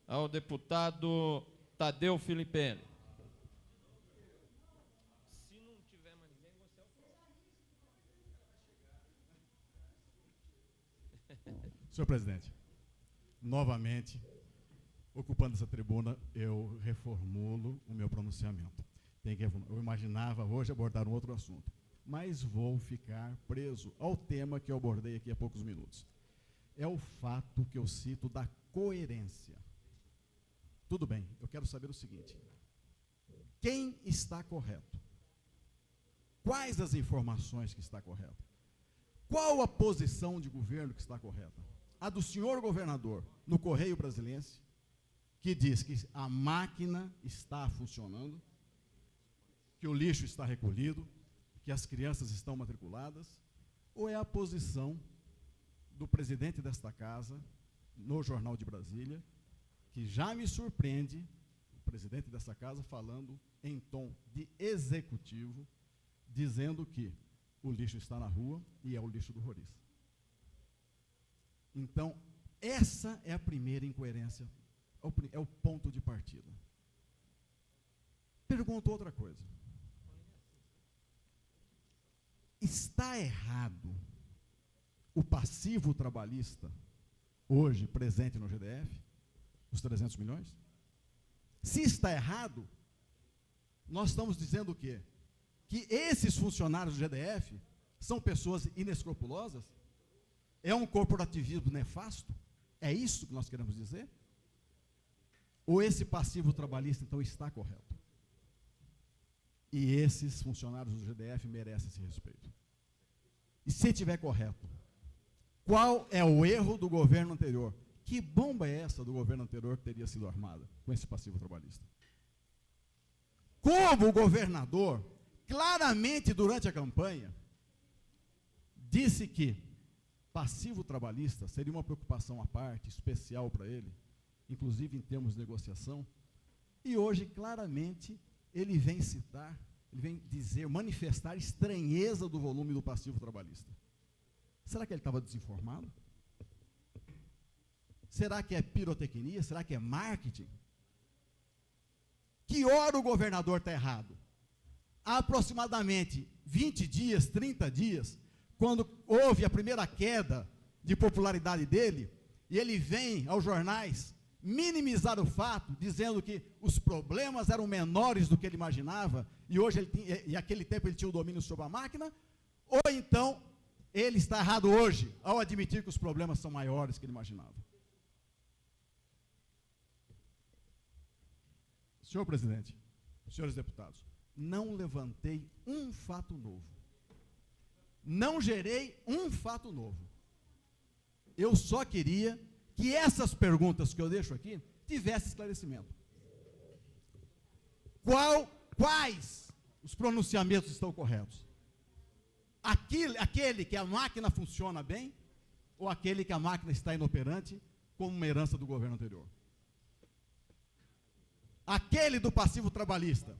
ao deputado Tadeu Filipelli. Se não tiver mais ninguém, você é o próximo. Senhor presidente, novamente, ocupando essa tribuna, eu reformulo o meu pronunciamento. Eu imaginava hoje abordar um outro assunto, mas vou ficar preso ao tema que eu abordei aqui há poucos minutos. É o fato que eu cito da coerência. Tudo bem, eu quero saber o seguinte: quem está correto? Quais as informações que está correta? Qual a posição de governo que está correta? A do senhor governador no Correio Brasiliense, que diz que a máquina está funcionando, que o lixo está recolhido, que as crianças estão matriculadas, ou é a posição do presidente desta casa, no Jornal de Brasília, que já me surpreende, o presidente dessa casa falando em tom de executivo, dizendo que o lixo está na rua e é o lixo do Roriz. Então, essa é a primeira incoerência, é o ponto de partida. Pergunto outra coisa. Está errado o passivo trabalhista, hoje presente no GDF, os 300 milhões? Se está errado, nós estamos dizendo o quê? Que esses funcionários do GDF são pessoas inescrupulosas? É um corporativismo nefasto? É isso que nós queremos dizer? Ou esse passivo trabalhista, então, está correto? E esses funcionários do GDF merecem esse respeito. E se estiver correto, qual é o erro do governo anterior? Que bomba é essa do governo anterior que teria sido armada com esse passivo trabalhista? Como o governador, claramente durante a campanha, disse que passivo trabalhista seria uma preocupação à parte, especial para ele, inclusive em termos de negociação, e hoje, claramente, ele vem citar, ele vem dizer, manifestar estranheza do volume do passivo trabalhista. Será que ele estava desinformado? Será que é pirotecnia? Será que é marketing? Que hora o governador está errado? Há aproximadamente 20 dias, 30 dias, quando houve a primeira queda de popularidade dele, e ele vem aos jornais minimizar o fato, dizendo que os problemas eram menores do que ele imaginava, e hoje e naquele tempo ele tinha o domínio sobre a máquina, ou então ele está errado hoje, ao admitir que os problemas são maiores do que ele imaginava. Senhor presidente, senhores deputados, não levantei um fato novo. Não gerei um fato novo. Eu só queria que essas perguntas que eu deixo aqui tivessem esclarecimento. Quais os pronunciamentos estão corretos? Aquele que a máquina funciona bem, ou aquele que a máquina está inoperante, como uma herança do governo anterior? Aquele do passivo trabalhista,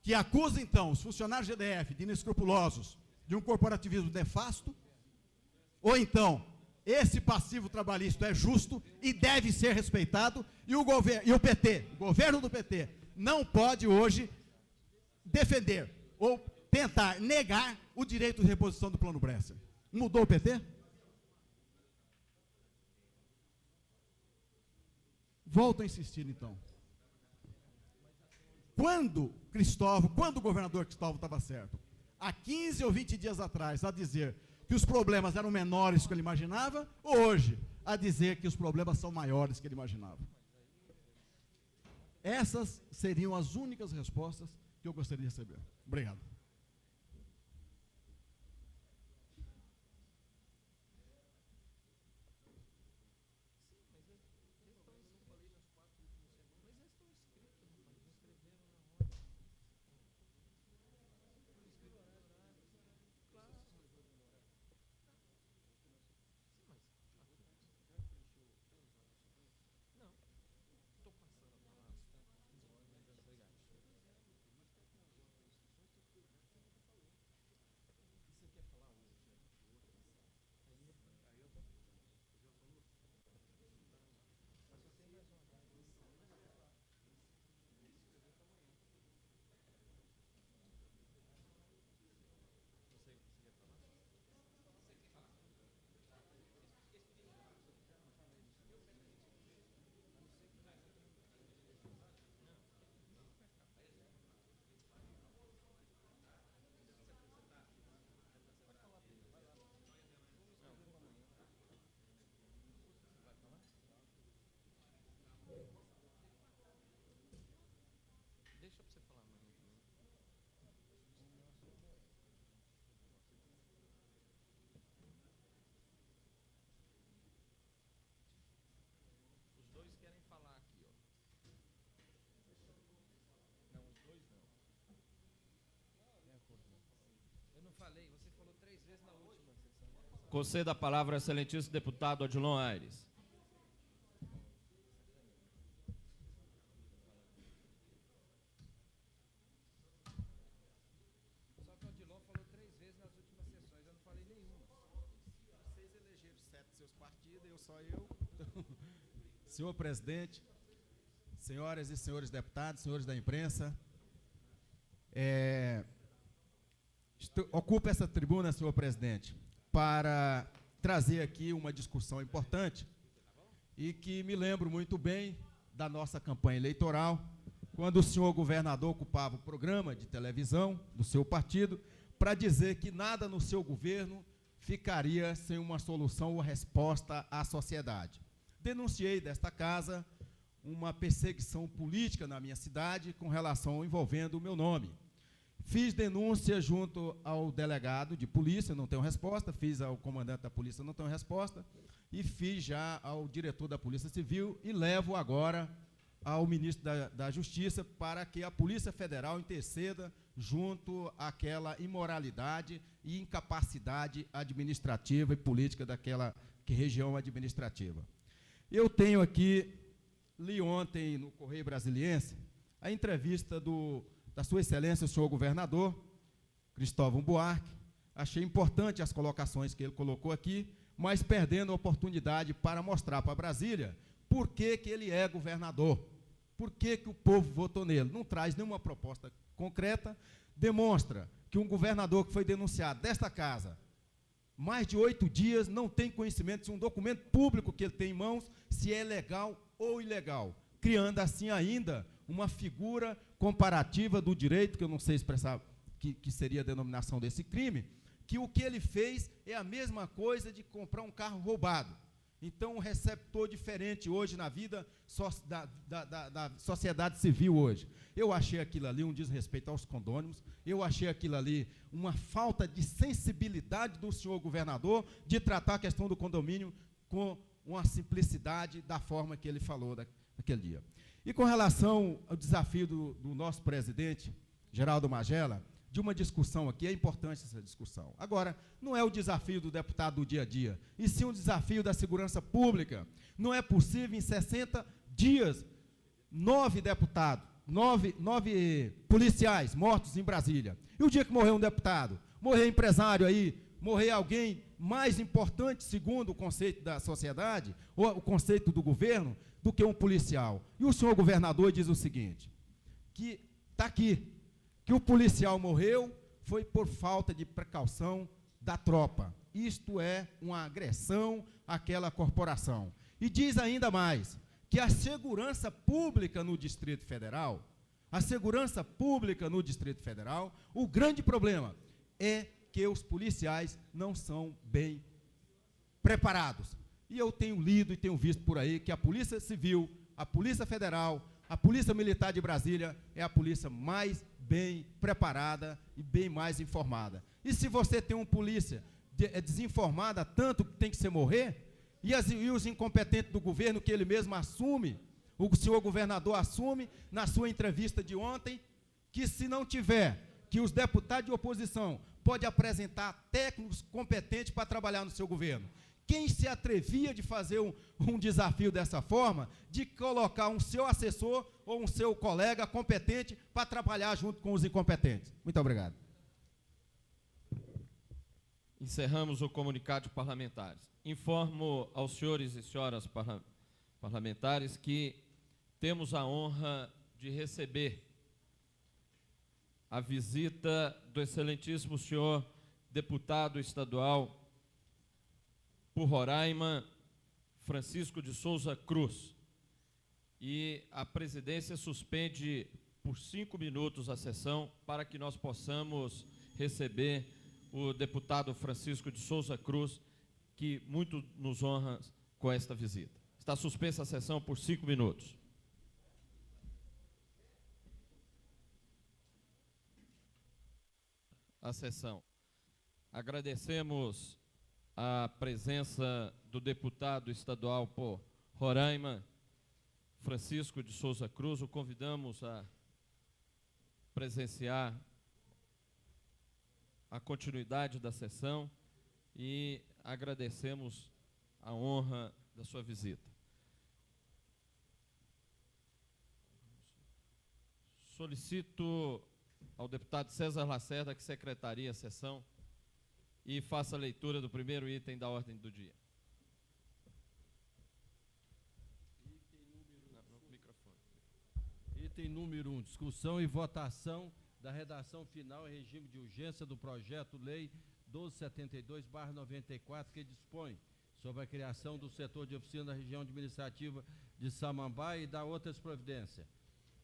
que acusa, então, os funcionários do GDF de inescrupulosos, de um corporativismo nefasto, ou então, esse passivo trabalhista é justo e deve ser respeitado, e o PT, o governo do PT, não pode hoje defender ou tentar negar o direito de reposição do Plano Bresser. Mudou o PT? Volto a insistir, então. Quando o governador Cristóvão estava certo, há 15 ou 20 dias atrás, a dizer que os problemas eram menores do que ele imaginava, ou hoje, a dizer que os problemas são maiores do que ele imaginava? Essas seriam as únicas respostas que eu gostaria de receber. Obrigado. Conceda a palavra ao excelentíssimo deputado Odilon Aires. Só que o Odilon falou 3 vezes nas últimas sessões, eu não falei nenhuma. Vocês elegeram 7 seus partidos, eu só eu. Senhor presidente, senhoras e senhores deputados, senhores da imprensa, ocupo essa tribuna, senhor presidente, para trazer aqui uma discussão importante e que me lembro muito bem da nossa campanha eleitoral, quando o senhor governador ocupava o programa de televisão do seu partido para dizer que nada no seu governo ficaria sem uma solução ou resposta à sociedade. Denunciei desta casa uma perseguição política na minha cidade com relação envolvendo o meu nome. Fiz denúncia junto ao delegado de polícia, não tenho resposta, fiz ao comandante da polícia, não tenho resposta, e fiz já ao diretor da Polícia Civil e levo agora ao ministro da Justiça para que a Polícia Federal interceda junto àquela imoralidade e incapacidade administrativa e política daquela região administrativa. Eu tenho aqui, li ontem no Correio Brasiliense, a entrevista da Sua Excelência, o senhor governador, Cristóvão Buarque. Achei importante as colocações que ele colocou aqui, mas perdendo a oportunidade para mostrar para Brasília por que ele é governador, por que o povo votou nele. Não traz nenhuma proposta concreta, demonstra que um governador que foi denunciado desta casa, mais de 8 dias, não tem conhecimento se um documento público que ele tem em mãos, se é legal ou ilegal, criando assim ainda uma figura comparativa do direito, que eu não sei expressar que seria a denominação desse crime, que o que ele fez é a mesma coisa de comprar um carro roubado. Então, um receptor diferente hoje na vida da sociedade civil hoje. Eu achei aquilo ali um desrespeito aos condôminos, eu achei aquilo ali uma falta de sensibilidade do senhor governador de tratar a questão do condomínio com uma simplicidade da forma que ele falou naquele dia. E com relação ao desafio do nosso presidente, Geraldo Magela, de uma discussão aqui, é importante essa discussão. Agora, não é o desafio do deputado do dia a dia, e sim um desafio da segurança pública. Não é possível, em 60 dias, 9 deputados, 9 policiais mortos em Brasília. E o dia que morreu um deputado, morreu empresário aí, morreu alguém mais importante, segundo o conceito da sociedade, ou o conceito do governo, do que um policial. E o senhor governador diz o seguinte, que está aqui, que o policial morreu foi por falta de precaução da tropa. Isto é uma agressão àquela corporação. E diz ainda mais, que a segurança pública no Distrito Federal, o grande problema é que os policiais não são bem preparados. E eu tenho lido e tenho visto por aí que a Polícia Civil, a Polícia Federal, a Polícia Militar de Brasília é a polícia mais bem preparada e bem mais informada. E se você tem uma polícia desinformada, tanto que tem que se morrer, e os incompetentes do governo que ele mesmo assume, o senhor governador assume na sua entrevista de ontem, que se não tiver, que os deputados de oposição podem apresentar técnicos competentes para trabalhar no seu governo. Quem se atrevia de fazer um desafio dessa forma, de colocar um seu assessor ou um seu colega competente para trabalhar junto com os incompetentes? Muito obrigado. Encerramos o comunicado de parlamentares. Informo aos senhores e senhoras parlamentares que temos a honra de receber a visita do excelentíssimo senhor deputado estadual por Roraima, Francisco de Souza Cruz. E a presidência suspende por 5 minutos a sessão para que nós possamos receber o deputado Francisco de Souza Cruz, que muito nos honra com esta visita. Está suspensa a sessão por 5 minutos. A sessão. Agradecemos a presença do deputado estadual por Roraima, Francisco de Souza Cruz. O convidamos a presenciar a continuidade da sessão e agradecemos a honra da sua visita. Solicito ao deputado César Lacerda que secretarie a sessão e faça a leitura do primeiro item da ordem do dia. Item número 1, discussão e votação da redação final em regime de urgência do projeto-lei 1272/94, que dispõe sobre a criação do setor de oficina da região administrativa de Samambaia e da outras providências,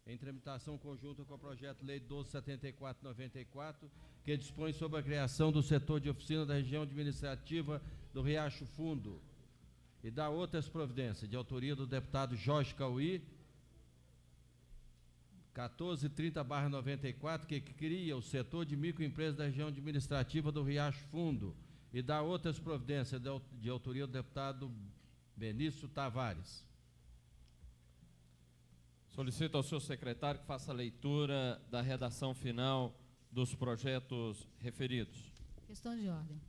em tramitação conjunta com o projeto-lei 1274/94, que dispõe sobre a criação do setor de oficina da região administrativa do Riacho Fundo e da outras providências, de autoria do deputado Jorge Cauí, 1430/94, que cria o setor de microempresas da região administrativa do Riacho Fundo e da outras providências, de autoria do deputado Benício Tavares. Solicito ao senhor secretário que faça a leitura da redação final dos projetos referidos. Questão de ordem.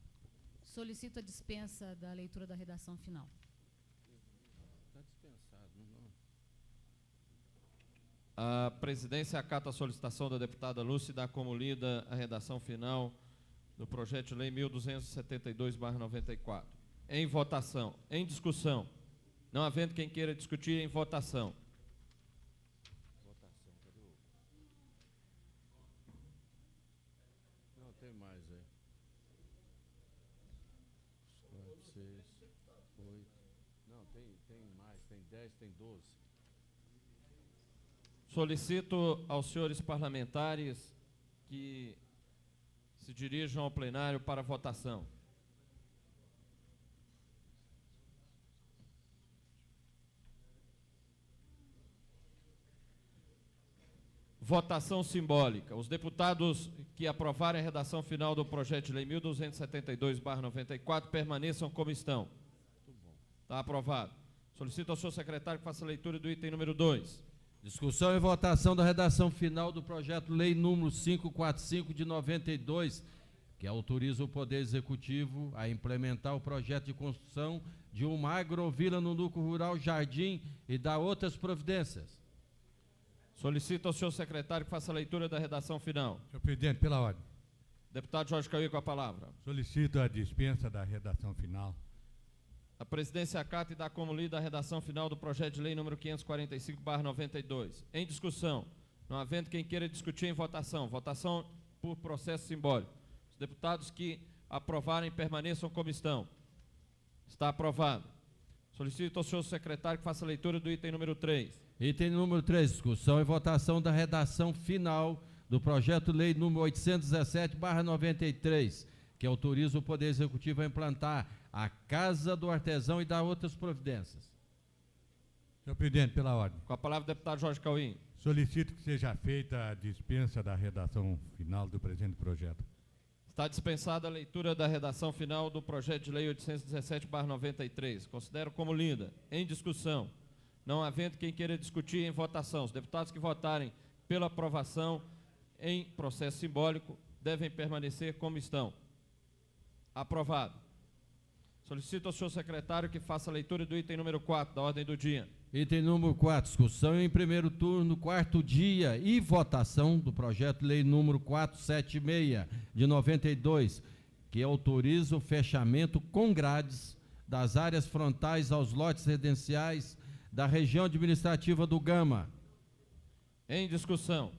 Solicito a dispensa da leitura da redação final. Está dispensado, não? A presidência acata a solicitação da deputada Lúcia e dá como lida a redação final do projeto de lei 1272/94. Em votação. Em discussão. Não havendo quem queira discutir, em votação. Não, tem mais aí. 4, 6, 8. Não, tem mais, tem 10, tem 12. Solicito aos senhores parlamentares que se dirijam ao plenário para votação. Votação simbólica. Os deputados que aprovarem a redação final do projeto de lei 1272/94 permaneçam como estão. Está aprovado. Solicito ao senhor secretário que faça a leitura do item número 2. Discussão e votação da redação final do projeto-lei número 545 de 92, que autoriza o Poder Executivo a implementar o projeto de construção de uma agrovila no núcleo rural Jardim e da outras providências. Solicito ao senhor secretário que faça a leitura da redação final. Senhor presidente, pela ordem. Deputado Jorge Cauí com a palavra. Solicito a dispensa da redação final. A presidência acata e dá como lida a redação final do projeto de lei número 545/92. Em discussão, não havendo quem queira discutir, em votação. Votação por processo simbólico. Os deputados que aprovarem permaneçam como estão. Está aprovado. Solicito ao senhor secretário que faça a leitura do item número 3. Item número 3, discussão e votação da redação final do projeto-lei número 817/93, que autoriza o Poder Executivo a implantar a Casa do Artesão e dar outras providências. Senhor presidente, pela ordem. Com a palavra o deputado Jorge Cauí. Solicito que seja feita a dispensa da redação final do presente projeto. Está dispensada a leitura da redação final do projeto de lei 817/93. Considero como lida. Em discussão. Não havendo quem queira discutir, em votação. Os deputados que votarem pela aprovação em processo simbólico devem permanecer como estão. Aprovado. Solicito ao senhor secretário que faça a leitura do item número 4 da ordem do dia. Item número 4, discussão em primeiro turno, quarto dia e votação do projeto de lei número 476 de 92, que autoriza o fechamento com grades das áreas frontais aos lotes residenciais da região administrativa do Gama. Em discussão.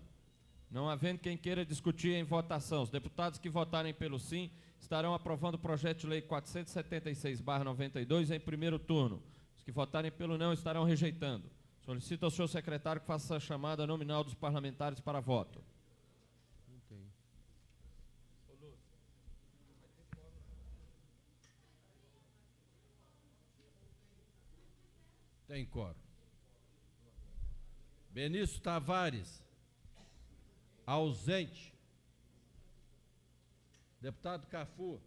Não havendo quem queira discutir, em votação. Os deputados que votarem pelo sim estarão aprovando o projeto de lei 476/92 em primeiro turno. Os que votarem pelo não estarão rejeitando. Solicito ao senhor secretário que faça a chamada nominal dos parlamentares para voto. Não tem. Tem quórum. Benício Tavares. Ausente. Deputado Cafu.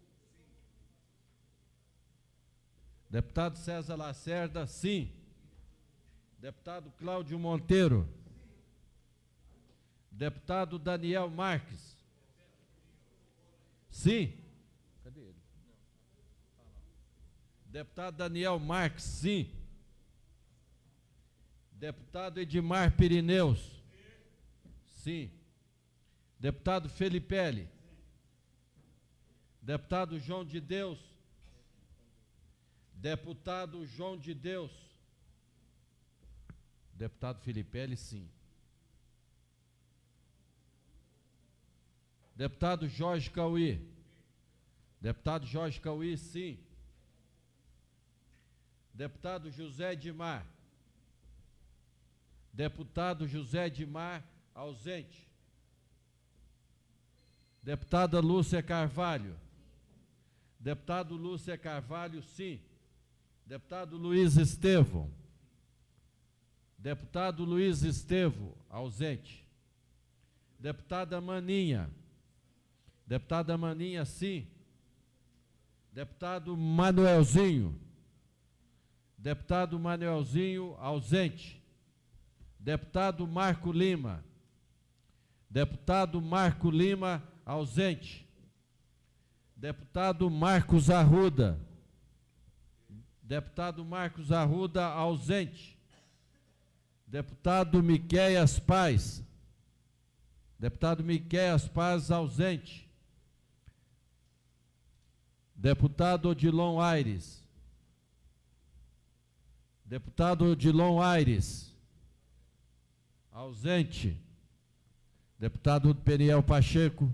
Deputado César Lacerda, sim. Deputado Cláudio Monteiro. Deputado Daniel Marques. sim. Cadê ele? Deputado Daniel Marques, sim. Deputado Edmar Pirineus, sim. Deputado Felipelli. Deputado João de Deus. Deputado João de Deus. Deputado Felipelli, sim. Deputado Jorge Cauí. Deputado Jorge Cauí, sim. Deputado José Edmar. Deputado José Edmar, ausente. Deputada Lúcia Carvalho. Deputado Lúcia Carvalho, sim. Deputado Luiz Estevão. Deputado Luiz Estevão, ausente. Deputada Maninha. Deputada Maninha, sim. Deputado Manuelzinho. Deputado Manuelzinho, ausente. Deputado Marco Lima. Deputado Marco Lima, ausente. Deputado Marcos Arruda. Deputado Marcos Arruda, ausente. Deputado Miqueias Paz. Deputado Miqueias Paz, ausente. Deputado Odilon Aires. Deputado Odilon Aires, ausente. Deputado Peniel Pacheco.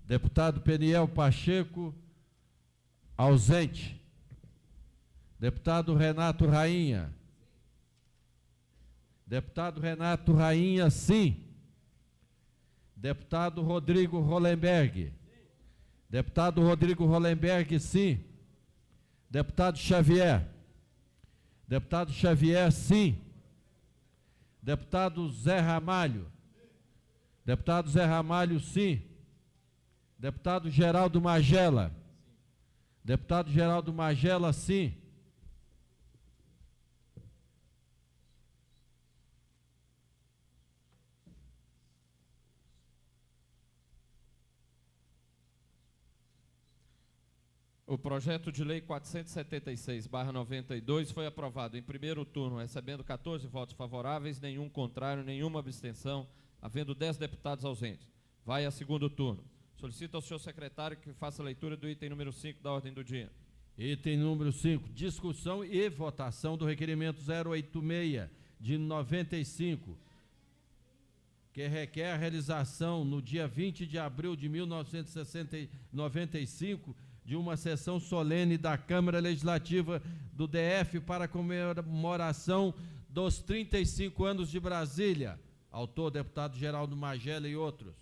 Deputado Peniel Pacheco, ausente. Deputado Renato Rainha. Deputado Renato Rainha, sim. Deputado Rodrigo Hollenberg. Deputado Rodrigo Hollenberg, sim. Deputado Xavier. Deputado Xavier, sim. Deputado Zé Ramalho. Deputado Zé Ramalho, sim. Deputado Geraldo Magela. Deputado Geraldo Magela, sim. O projeto de lei 476/92 foi aprovado em primeiro turno, recebendo 14 votos favoráveis, nenhum contrário, nenhuma abstenção, havendo 10 deputados ausentes. Vai a segundo turno. Solicito ao senhor secretário que faça a leitura do item número 5 da ordem do dia. Item número 5, discussão e votação do requerimento 086 de 95, que requer a realização no dia 20 de abril de 1995 de uma sessão solene da Câmara Legislativa do DF para comemoração dos 35 anos de Brasília. Autor, deputado Geraldo Magela e outros.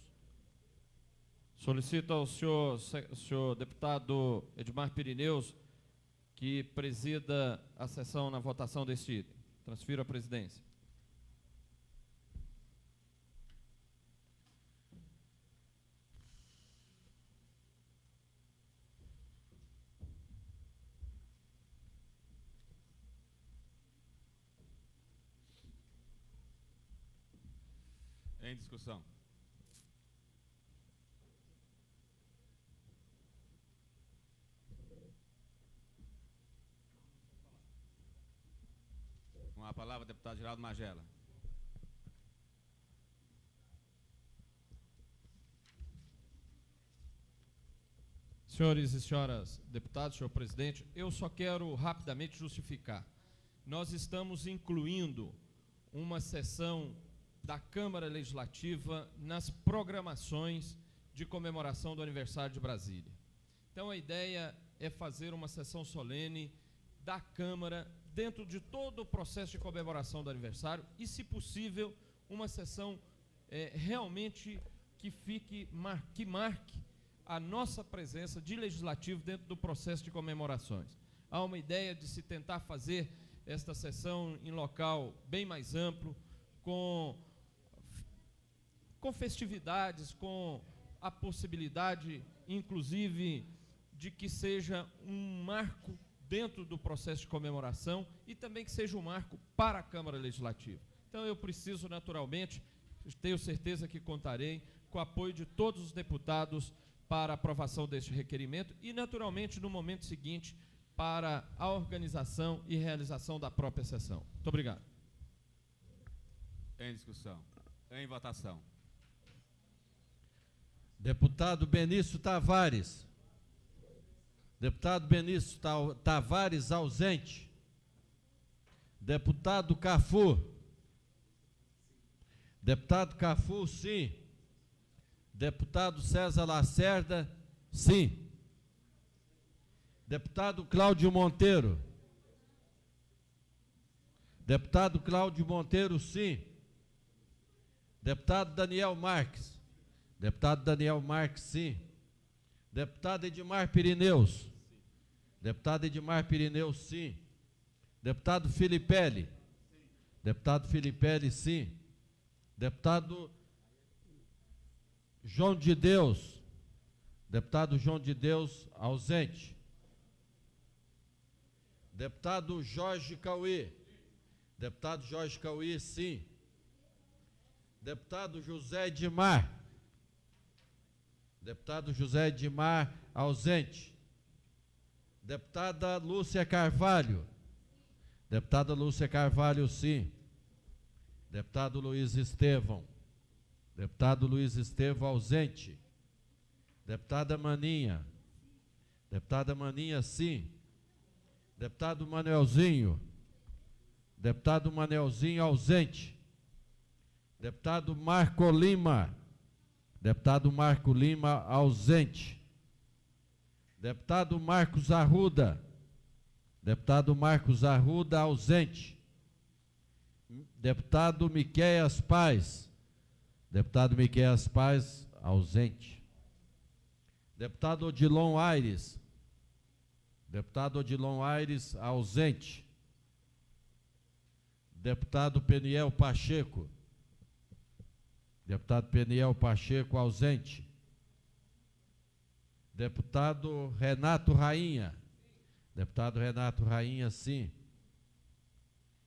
Solicito ao senhor deputado Edmar Pirineus que presida a sessão na votação deste item. Transfiro a presidência. Em discussão. Com a palavra, deputado Geraldo Magela. Senhores e senhoras deputados, senhor presidente, eu só quero rapidamente justificar. Nós estamos incluindo uma sessão da Câmara Legislativa nas programações de comemoração do aniversário de Brasília. Então, a ideia é fazer uma sessão solene da Câmara dentro de todo o processo de comemoração do aniversário e, se possível, uma sessão realmente que marque a nossa presença de legislativo dentro do processo de comemorações. Há uma ideia de se tentar fazer esta sessão em local bem mais amplo, com festividades, com a possibilidade, inclusive, de que seja um marco dentro do processo de comemoração e também que seja um marco para a Câmara Legislativa. Então, eu preciso, naturalmente, tenho certeza que contarei com o apoio de todos os deputados para a aprovação deste requerimento e, naturalmente, no momento seguinte, para a organização e realização da própria sessão. Muito obrigado. Em discussão. Em votação. Deputado Benício Tavares. Deputado Benício Tavares, ausente. Deputado Cafu. Deputado Cafu, sim. Deputado César Lacerda, sim. Deputado Cláudio Monteiro. Deputado Cláudio Monteiro, sim. Deputado Daniel Marques. Deputado Daniel Marques, sim. Deputado Edmar Pirineus. Deputado Edmar Pirineus, sim. Deputado Filipelli. Deputado Filipelli, sim. Deputado João de Deus. Deputado João de Deus, ausente. Deputado Jorge Cauê. Deputado Jorge Cauê, sim. Deputado José Edmar. Deputado José Edmar, ausente. Deputada Lúcia Carvalho. Deputada Lúcia Carvalho, sim. Deputado Luiz Estevão. Deputado Luiz Estevão, ausente. Deputada Maninha. Deputada Maninha, sim. Deputado Manelzinho. Deputado Manelzinho, ausente. Deputado Marco Lima. Deputado Marco Lima, ausente. Deputado Marcos Arruda. Deputado Marcos Arruda, ausente. Deputado Miqueias Paz. Deputado Miqueias Paz, ausente. Deputado Odilon Aires. Deputado Odilon Aires, ausente. Deputado Peniel Pacheco. Deputado Peniel Pacheco, ausente. Deputado Renato Rainha. Deputado Renato Rainha, sim.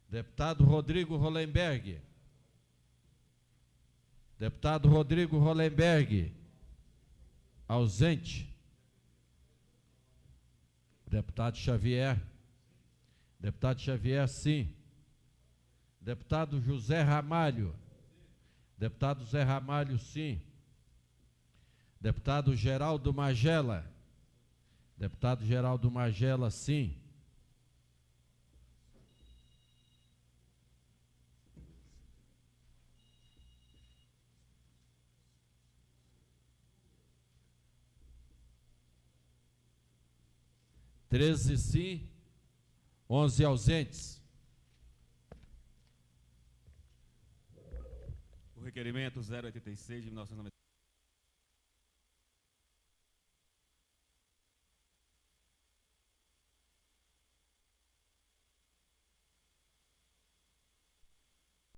Deputado Rodrigo Hollenberg. Deputado Rodrigo Hollenberg, ausente. Deputado Xavier. Deputado Xavier, sim. Deputado José Ramalho. Deputado Zé Ramalho, sim. Deputado Geraldo Magela. Deputado Geraldo Magela, sim. Treze sim, 11 ausentes. O requerimento 086 de 1990.